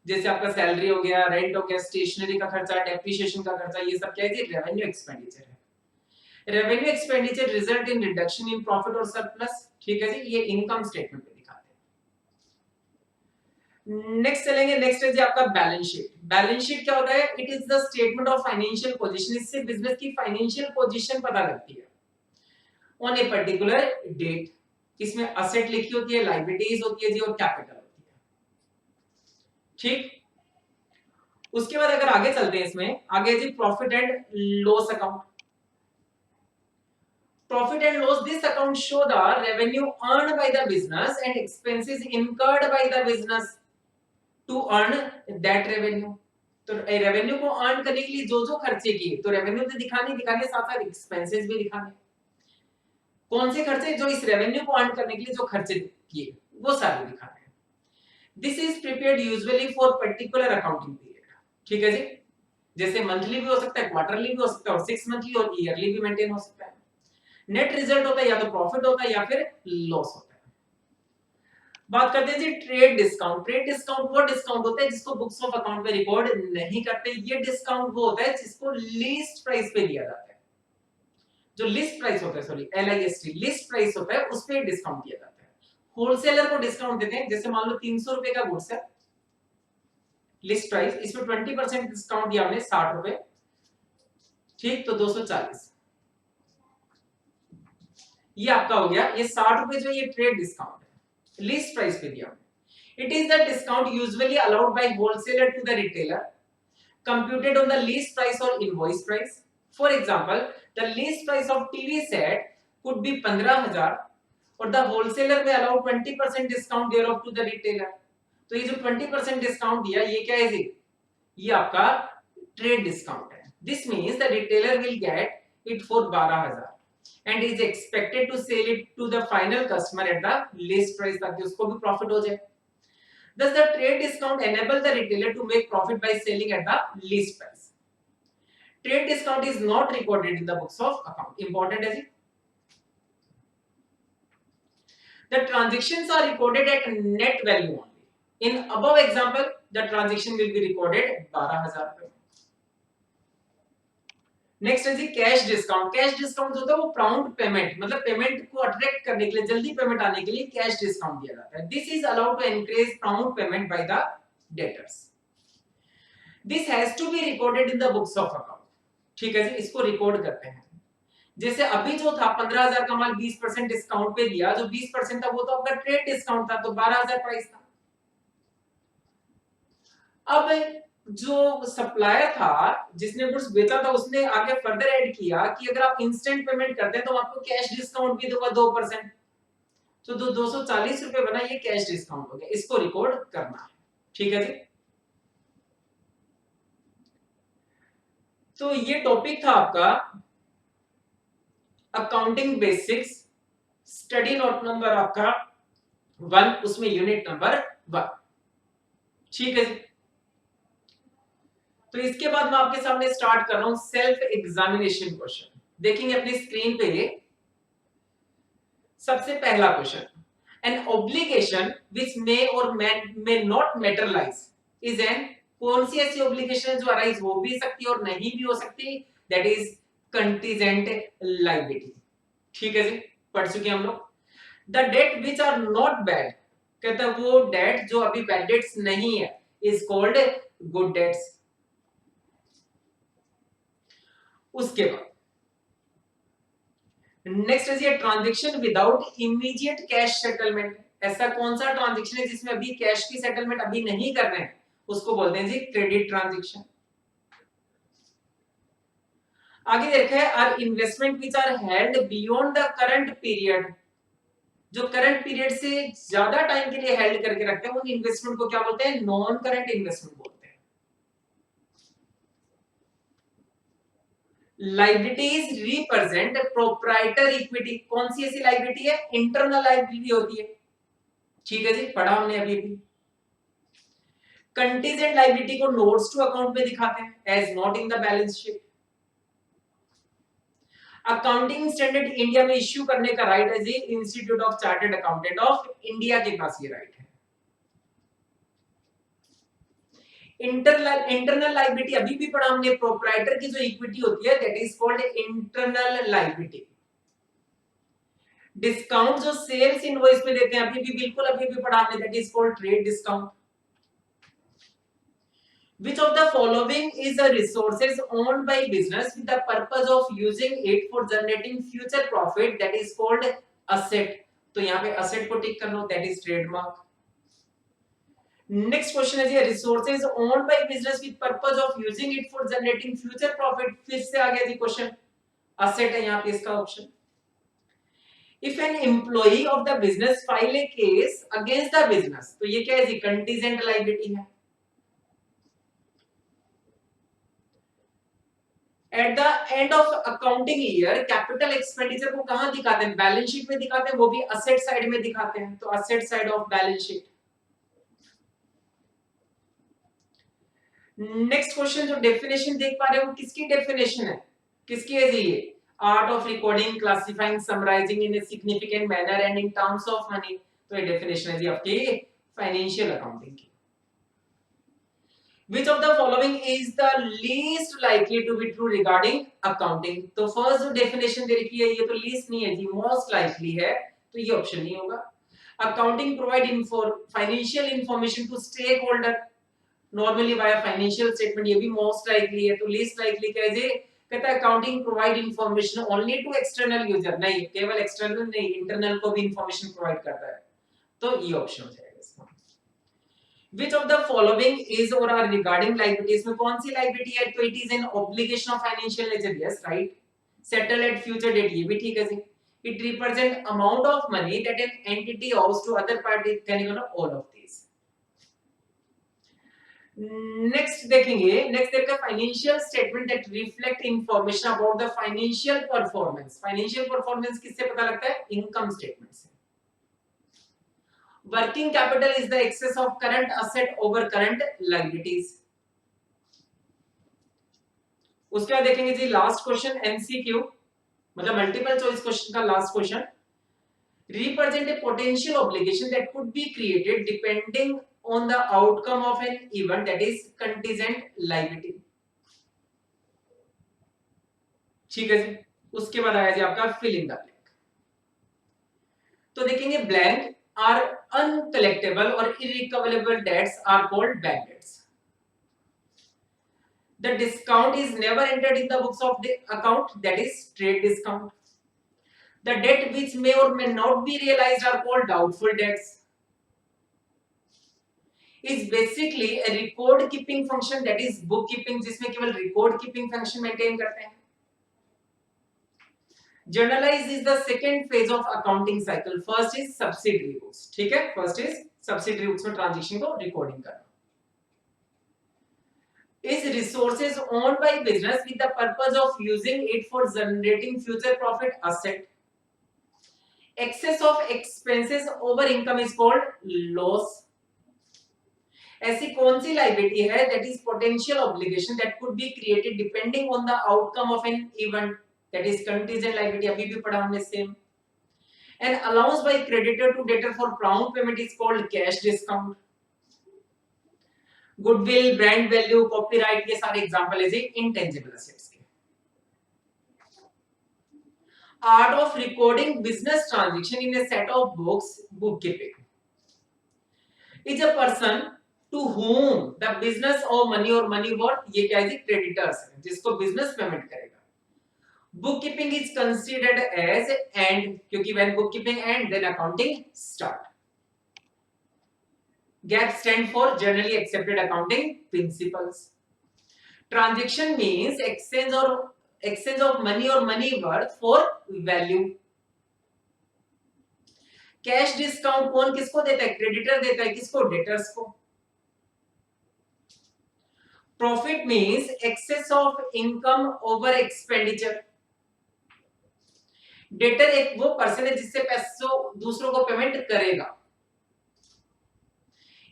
जैसे आपका सैलरी हो गया, रेंट हो गया, स्टेशनरी का खर्चा, डेप्रिसिएशन का खर्चा, ये सब क्या है जी? रेवेन्यू एक्सपेंडिचर है। Revenue expenditure result in reduction in profit और सरप्लस। ठीक है जी, ये इनकम स्टेटमेंट पे दिखाते हैं। नेक्स्ट चलेंगे, नेक्स्ट है जी आपका बैलेंस शीट। बैलेंस शीट क्या होता है? It is the statement of financial position. इससे बिजनेस की फाइनेंशियल पोजीशन पता लगती है ऑन ए पर्टिकुलर डेट। इसमें असेट लिखी होती है, लायबिलिटीज होती है जी और कैपिटल होती है। ठीक, उसके बाद अगर आगे चलते हैं, इसमें आगे जी profit and loss account. Profit and loss, this account show the revenue earned by the business and expenses incurred by the business to earn that revenue. तो रेवेन्यू को अर्न करने के लिए जो जो खर्चे किए, तो रेवेन्यू तो दिखाने साथ साथ एक्सपेंसेस भी दिखाने। कौन से खर्चे? जो इस रेवेन्यू को अर्न करने के लिए जो खर्चे किए वो सारे दिखाने। This is prepared usually for particular accounting period. ठीक है जी, जैसे मंथली भी हो सकता है, क्वार्टरली भी हो सकता है और 6 मंथली और ईयरली भी मेंटेन हो सकता है। नेट रिजल्ट होता है या तो प्रॉफिट होता है या फिर लॉस होता है। बात करते हैं जी ट्रेड डिस्काउंट। ट्रेड डिस्काउंट वो डिस्काउंट होता है जिसको बुक्स ऑफ अकाउंट में रिकॉर्ड नहीं करते। ये डिस्काउंट वो होता है जिसको लीस्ट प्राइस पे दिया जाता है। जो लिस्ट प्राइस होता है, सॉरी LIST, लिस्ट प्राइस होता है, उस पे डिस्काउंट दिया जाता है। होलसेलर को डिस्काउंट देते हैं, जैसे मान लो 300 रुपए का गुड्स है, लिस्ट प्राइस, इसमें 20% डिस्काउंट दिया हमने 60 रुपए। ठीक, तो 240, ये आपका हो गया। ये 60 रुपए जो ये ट्रेड डिस्काउंट है, लिस्ट प्राइस पे दिया। It is the discount usually allowed by wholesaler to the retailer, computed on the list price or invoice price. For example, the list price of TV set could be 15,000 और the wholesaler may allow 20% discount thereof to the retailer. तो ये जो 20% discount दिया, ये क्या है जी? ये आपका ट्रेड डिस्काउंट है। This means the retailer will get it for 12,000 and is expected to sell it to the final customer at the list price, ताकि उसको भी प्रॉफिट हो जाए। Thus, the trade discount enable the retailer to make profit by selling at the list price. Trade discount is not recorded in the books of account. Important is it? The transactions are recorded at net value only. In above example, the transaction will be recorded 12,000 रुपए। Next है जी cash discount. Cash discount होता है वो प्राउम्प्ट payment, मतलब payment को attract करने के लिए, जल्दी पेमेंट आने के लिए कैश डिस्काउंट दिया जाता है। This is allowed to encourage prompt payment by the debtors. This has to be recorded in the books of account. ठीक है जी, इसको रिकॉर्ड करते हैं। जैसे अभी जो था 15,000 का माल 20% डिस्काउंट पे दिया, जो 20% था वो तो आपका ट्रेड डिस्काउंट था, तो 12,000 प्राइस था। अब जो सप्लायर था जिसने गुड्स बेचा था, उसने आगे फर्दर ऐड किया कि अगर आप इंस्टेंट पेमेंट करते हैं तो आपको कैश डिस्काउंट भी दूंगा 2%। तो 240 रुपए बना, ये कैश डिस्काउंट हो गया, इसको रिकॉर्ड करना है। ठीक है जी, तो ये टॉपिक था आपका accounting basics, study note number आपका 1, उसमें यूनिट नंबर 1। ठीक है जी, तो इसके बाद मैं आपके सामने स्टार्ट कर रहा हूं सेल्फ एग्जामिनेशन क्वेश्चन। देखेंगे अपनी स्क्रीन पे ये सबसे पहला question, an obligation which may और मे नॉट मैटेरियलाइज इज एन कौन सी ऐसी ऑब्लिगेशन जो अराइज हो भी सकती है और नहीं भी हो सकती, दैट इज कंटीजेंट लायबिलिटी। ठीक है जी, पढ़ चुके हम लोग। The debt which are not bad, कहता है वो डेट जो अभी बैड डेट्स नहीं है इज कॉल्ड गुड डेट्स। उसके बाद नेक्स्ट है ये transaction without immediate cash settlement. ऐसा कौन सा ट्रांजैक्शन है जिसमें अभी कैश की सेटलमेंट अभी नहीं कर रहे हैं, उसको बोलते हैं जी क्रेडिट ट्रांजैक्शन। आगे देखा है are investment which are held beyond the current period, जो करंट पीरियड से ज्यादा टाइम के लिए हेल्ड करके रखते हैं उन इन्वेस्टमेंट को क्या बोलते हैं, नॉन करंट इन्वेस्टमेंट बोलते हैं। लायबिलिटीज रिप्रेजेंट प्रोप्राइटर इक्विटी, कौन सी ऐसी लायबिलिटी है, इंटरनल लायबिलिटी होती है। ठीक है जी, पढ़ा हमने अभी भी। कंटीजेंट लायबिलिटी को नोट्स टू अकाउंट में दिखाते हैं as not in the balance sheet. Accounting standard India में इश्यू करने का राइट है जी institute of chartered accountant of India के पास ये राइट है। इंटरनल लायबिलिटी अभी भी पढ़ा हमने, प्रोप्राइटर की जो इक्विटी होती है that is called internal liability. Discount जो सेल्स इनवॉइस में देते हैं अभी भी बिल्कुल अभी भी पढ़ा हमने, that is called trade discount. Which of the following is the resources owned by business with the purpose of using it for generating future profit, that is called asset। तो यहाँ पे asset को टिक कर लो, that is trademark। Next question है जी resources owned by business with purpose of using it for generating future profit. फिर से आ गया जी क्वेश्चन, असेट है यहाँ पे इसका option. If an employee of the business file A case against the business, तो ये क्या है जी, कंटीजेंट लायबिलिटी है। At the end of accounting year capital expenditure को कहां दिखाते हैं, बैलेंस शीट में दिखाते हैं, वो भी असेट साइड में दिखाते हैं, तो asset side of balance sheet. Next question जो डेफिनेशन देख पा रहे हो किसकी डेफिनेशन है, किसकी है जी, ये art of recording classifying summarizing in a significant manner and in terms of money. तो ये डेफिनेशन है जी आपकी फाइनेंशियल अकाउंटिंग की। Which of the following is the least likely to be true regarding accounting? तो फर्स्ट जो definition दे रखी है ये तो लीस्ट नहीं है जी, मोस्ट लाइकली है, तो ये ऑप्शन नहीं होगा। Accounting provide financial information to stakeholder normally via financial statement, ये भी मोस्ट लाइकली है, तो लीस्ट लाइकली क्या है जी, कहता है accounting provide information only to external user, नहीं केवल एक्सटर्नल नहीं इंटरनल को भी इंफॉर्मेशन प्रोवाइड करता है, तो ये ऑप्शन हो जाएगा इसका। Which of the following is or are regarding liabilities, में कौन सी liability है, तो it is an obligation of financial nature, yes right, settle at future date, ये भी ठीक है जी। It represent amount of money that an entity owes to other party, can you know all of these। Next देखेंगे, next देखा financial statement that reflect information about the financial performance. Financial performance किससे पता लगता है, income statement से। Working capital is the excess of current asset over current liabilities. उसके बाद देखेंगे जी लास्ट क्वेश्चन एमसीक्यू, मतलब मल्टीपल चॉइस क्वेश्चन का last question. Represent a potential obligation that could be created depending on the outcome of an event, that is contingent liability। ठीक है जी, उसके बाद आया जी आपका fill in the blank। तो देखेंगे blank are uncollectible or irrecoverable debts are called bad debts। The discount is never entered in the books of the account, that is trade discount। The debt which may or may not be realized are called doubtful debts। is basically a record keeping function, that is book keeping, जिसमें केवल record keeping function maintain करते हैं। Journalize is the second phase of accounting cycle, first is subsidiary books। ठीक है, first is subsidiary books में transaction को recording करना। is resources owned by business with the purpose of using it for generating future profit asset। excess of expenses over income is called loss। ऐसी कौन सी liability है that is potential obligation that could be created depending on the outcome of an event, that is contingent liability, अभी भी पढ़ा हमने same. An allowance by creditor to debtor for prompt payment is called cash discount. Goodwill, brand value, copyright, ये सारे example है जी intangible assets के। Art of recording business transaction in a set of books, book keeping is a person to whom the business or money or money worth, ये क्या है जी creditors है जिसको बिजनेस पेमेंट करेगा। Book keeping is considered as end, क्योंकि when book keeping end then accounting start. GAAP stand for generally accepted accounting principles. Transaction means exchange of money or money worth for value. Cash discount कौन किसको देता है? Creditor देता है, किसको? Debtors को। Profit means excess of income over expenditure. Debtor एक वो पर्सन है जिससे पैसों दूसरों को पेमेंट करेगा।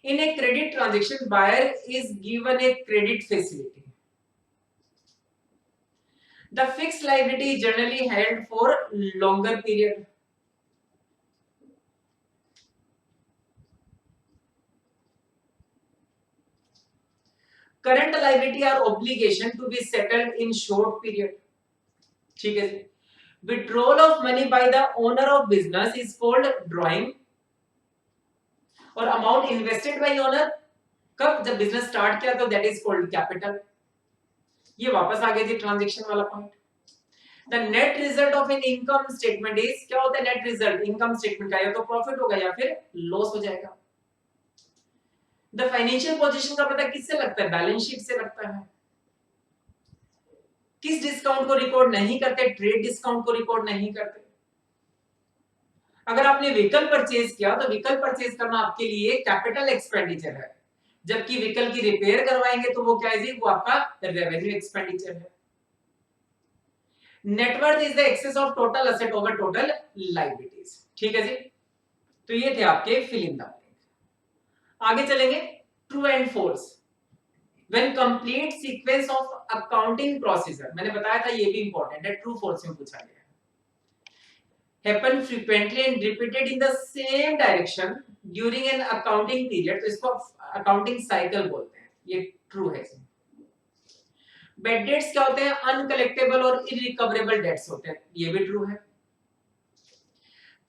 In a credit transaction buyer is given a credit facility. The fixed liability is generally held for longer period. Current liability are obligation to be settled in short period. ठीक है जी। Withdrawal of money by the owner of business is called drawing, और amount invested by owner कब? जब business start किया तो that is called capital. ये वापस आ गया जी ट्रांजैक्शन वाला point. The net result of an income statement is, क्या होता है नेट रिजल्ट इनकम स्टेटमेंट का? या तो प्रॉफिट होगा या फिर लॉस हो जाएगा। द फाइनेंशियल पोजीशन का पता किससे लगता है? बैलेंस शीट से लगता है। किस डिस्काउंट को रिकॉर्ड नहीं करते? ट्रेड डिस्काउंट को रिकॉर्ड नहीं करते। अगर आपने व्हीकल परचेज किया तो व्हीकल परचेज करना आपके लिए कैपिटल एक्सपेंडिचर है, जबकि व्हीकल की रिपेयर करवाएंगे तो वो क्या है जी? वो आपका रेवेन्यू एक्सपेंडिचर है। Net worth is the excess of total asset over total liabilities. ठीक है जी। तो ये थे आपके फिल इन द ब्लैंक। आगे चलेंगे true and false. When complete sequence of accounting procedure, मैंने बताया था ये भी इंपॉर्टेंट है, ट्रू फॉल्स में पूछा गया। happen frequently and repeated in the same direction during an accounting period, तो इसको अकाउंटिंग साइकिल बोलते हैं। ये ट्रू है। बैड डेट्स क्या होते हैं? अनकलेक्टेबल और इरिकवरेबल डेट्स होते हैं, ये भी ट्रू है।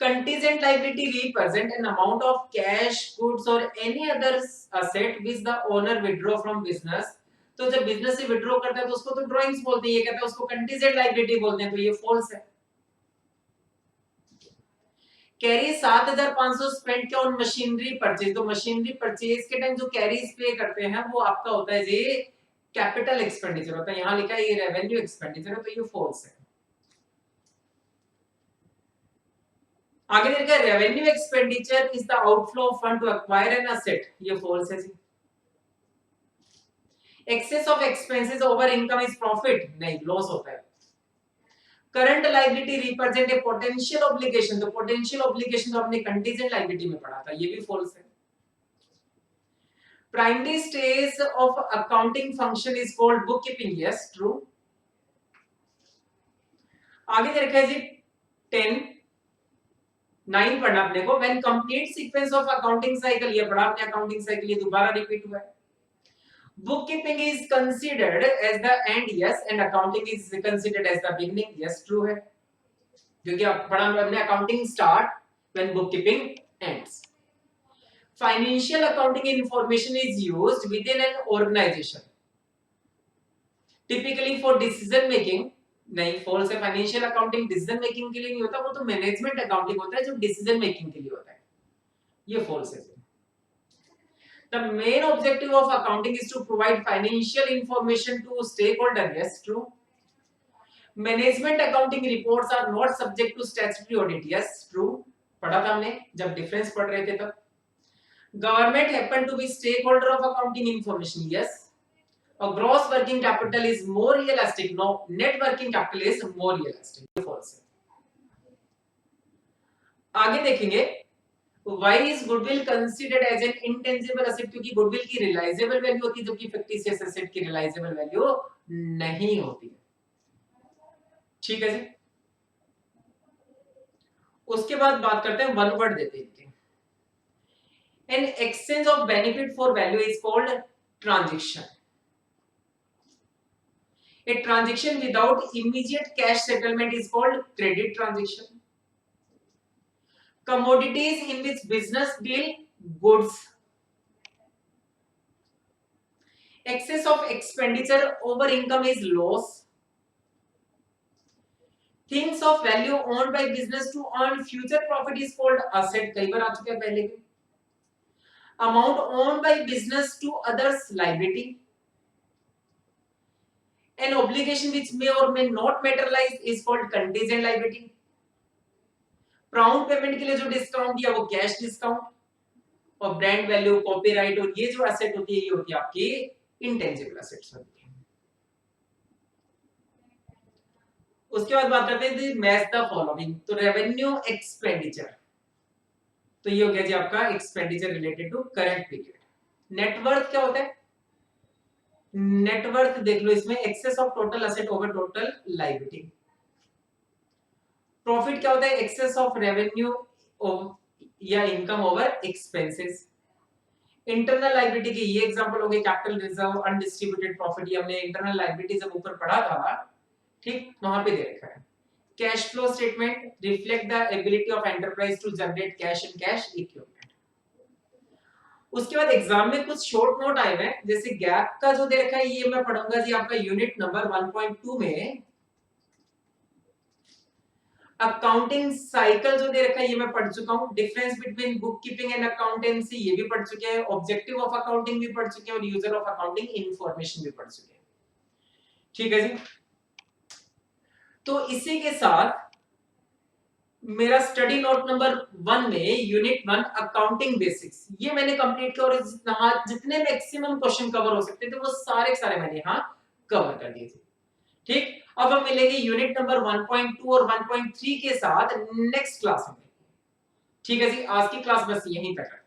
contingent liability represent an amount of cash, goods or any other asset which the owner withdraw from business, तो जब बिजनेस से विड्रॉ करता है तो उसको तो ड्राइंग्स बोलते हैं, ये कहता है उसको कंटीजेंट लायबिलिटी बोलते हैं, तो ये फॉल्स है। कैरी 7500 स्पेंड किया ऑन मशीनरी परचेज, तो मशीनरी परचेज के टाइम जो कैरीज पे करते हैं वो आपका होता है जी कैपिटल एक्सपेंडिचर होता है, यहां लिखा है ये रेवेन्यू एक्सपेंडिचर है, तो ये फॉल्स है। आगे देखिए revenue expenditure is the outflow of fund to acquire an asset, ये फॉल्स है जी। Excess of expenses over income is profit, नहीं लॉस होता है। Current liability represent a potential obligation, तो पोटेंशियल ऑब्लिगेशन तो आपने कंटीजेंट लायबिलिटी में पढ़ा था, ये भी फॉल्स है। Primary stage of accounting function is called book keeping, yes true. आगे देखा है जी 10 9 पढ़ना अपने को। When complete sequence of accounting cycle, ये पढ़ा आपने अकाउंटिंग साइकिल, ये दोबारा रिपीट हुआ है। Book keeping is considered as the end, yes, and accounting is considered as the beginning, yes true है, क्योंकि आप पढ़ा हमने accounting start when book keeping ends. Financial accounting information is used within an organisation typically for decision making, नहीं false है। Financial accounting decision making के लिए नहीं होता, वो तो मैनेजमेंट अकाउंटिंग होता है जो डिसीजन मेकिंग के लिए होता है, ये फॉल्स है। The main objective of accounting is to provide financial information to stakeholder, yes true. Management accounting reports are not subject to statutory audit, yes true, पढ़ा था हमने जब डिफरेंस पढ़ रहे थे तब। Government happen to be stakeholder of accounting information, yes. A gross working capital is more realistic, no, net working capital is more realistic, false है। आगे देखेंगे why is goodwill considered as an intangible asset, क्योंकि goodwill की realisable value होती है जबकि fictitious asset की realisable value नहीं होती है। ठीक है जी। उसके बाद बात करते हैं, वन वर्ड देते हैं। An exchange of benefit for value is called transaction. A transaction without immediate cash settlement is called credit transaction. Commodities in which business deal goods. Excess of expenditure over income is loss. Things of value owned by business to earn future profit is called asset. कई बार आ चुका है पहले भी. Amount owned by business to others liability. An obligation which may or may not materialize is called contingent liability. Prompt payment के लिए जो discount दिया वो कैश डिस्काउंट. और ब्रांड वैल्यू, कॉपीराइट और ये जो एसेट होती है ये होती है आपकी इंटेंजिबल एसेट्स होती है. उसके बाद बात करते हैं मैच द फॉलोइंग. तो रेवेन्यू एक्सपेंडिचर, तो ये हो गया जी आपका expenditure related to current period. Net worth क्या होता है? नेटवर्थ देख लो इसमें excess of total asset over total liability. Profit क्या होता है? एक्सेस ऑफ रेवेन्यू या income over expenses. Internal liability की ये एग्जांपल हो गए कैपिटल रिजर्व, अनडिस्ट्रीब्यूटेड प्रॉफिट. ये हमने इंटरनल लायबिलिटी जब ऊपर पढ़ा था, ठीक, वहां पे दे रखा है. Cash flow statement reflect the ability of enterprise to generate cash and cash equivalent. उसके बाद एग्जाम में कुछ शॉर्ट नोट आए हैं, जैसे गैप का जो दे रखा है ये मैं पढ़ूंगा जी आपका यूनिट नंबर 1.2 में. अकाउंटिंग साइकिल जो दे रखा है ये मैं पढ़ चुका हूं. Difference between book keeping and accountancy ये भी पढ़ चुके हैं. ऑब्जेक्टिव ऑफ अकाउंटिंग भी पढ़ चुके हैं और यूजर ऑफ अकाउंटिंग इंफॉर्मेशन भी पढ़ चुके हैं. ठीक है जी. तो इसी के साथ मेरा स्टडी नोट नंबर 1 में यूनिट 1 अकाउंटिंग बेसिक्स ये मैंने कंप्लीट किया और जितने मैक्सिमम क्वेश्चन कवर हो सकते थे वो सारे सारे मैंने यहां कवर कर दिए थे. ठीक, अब हम मिलेंगे यूनिट नंबर 1.2 और 1.3 के साथ नेक्स्ट क्लास में. ठीक है जी, आज की क्लास बस यहीं तक.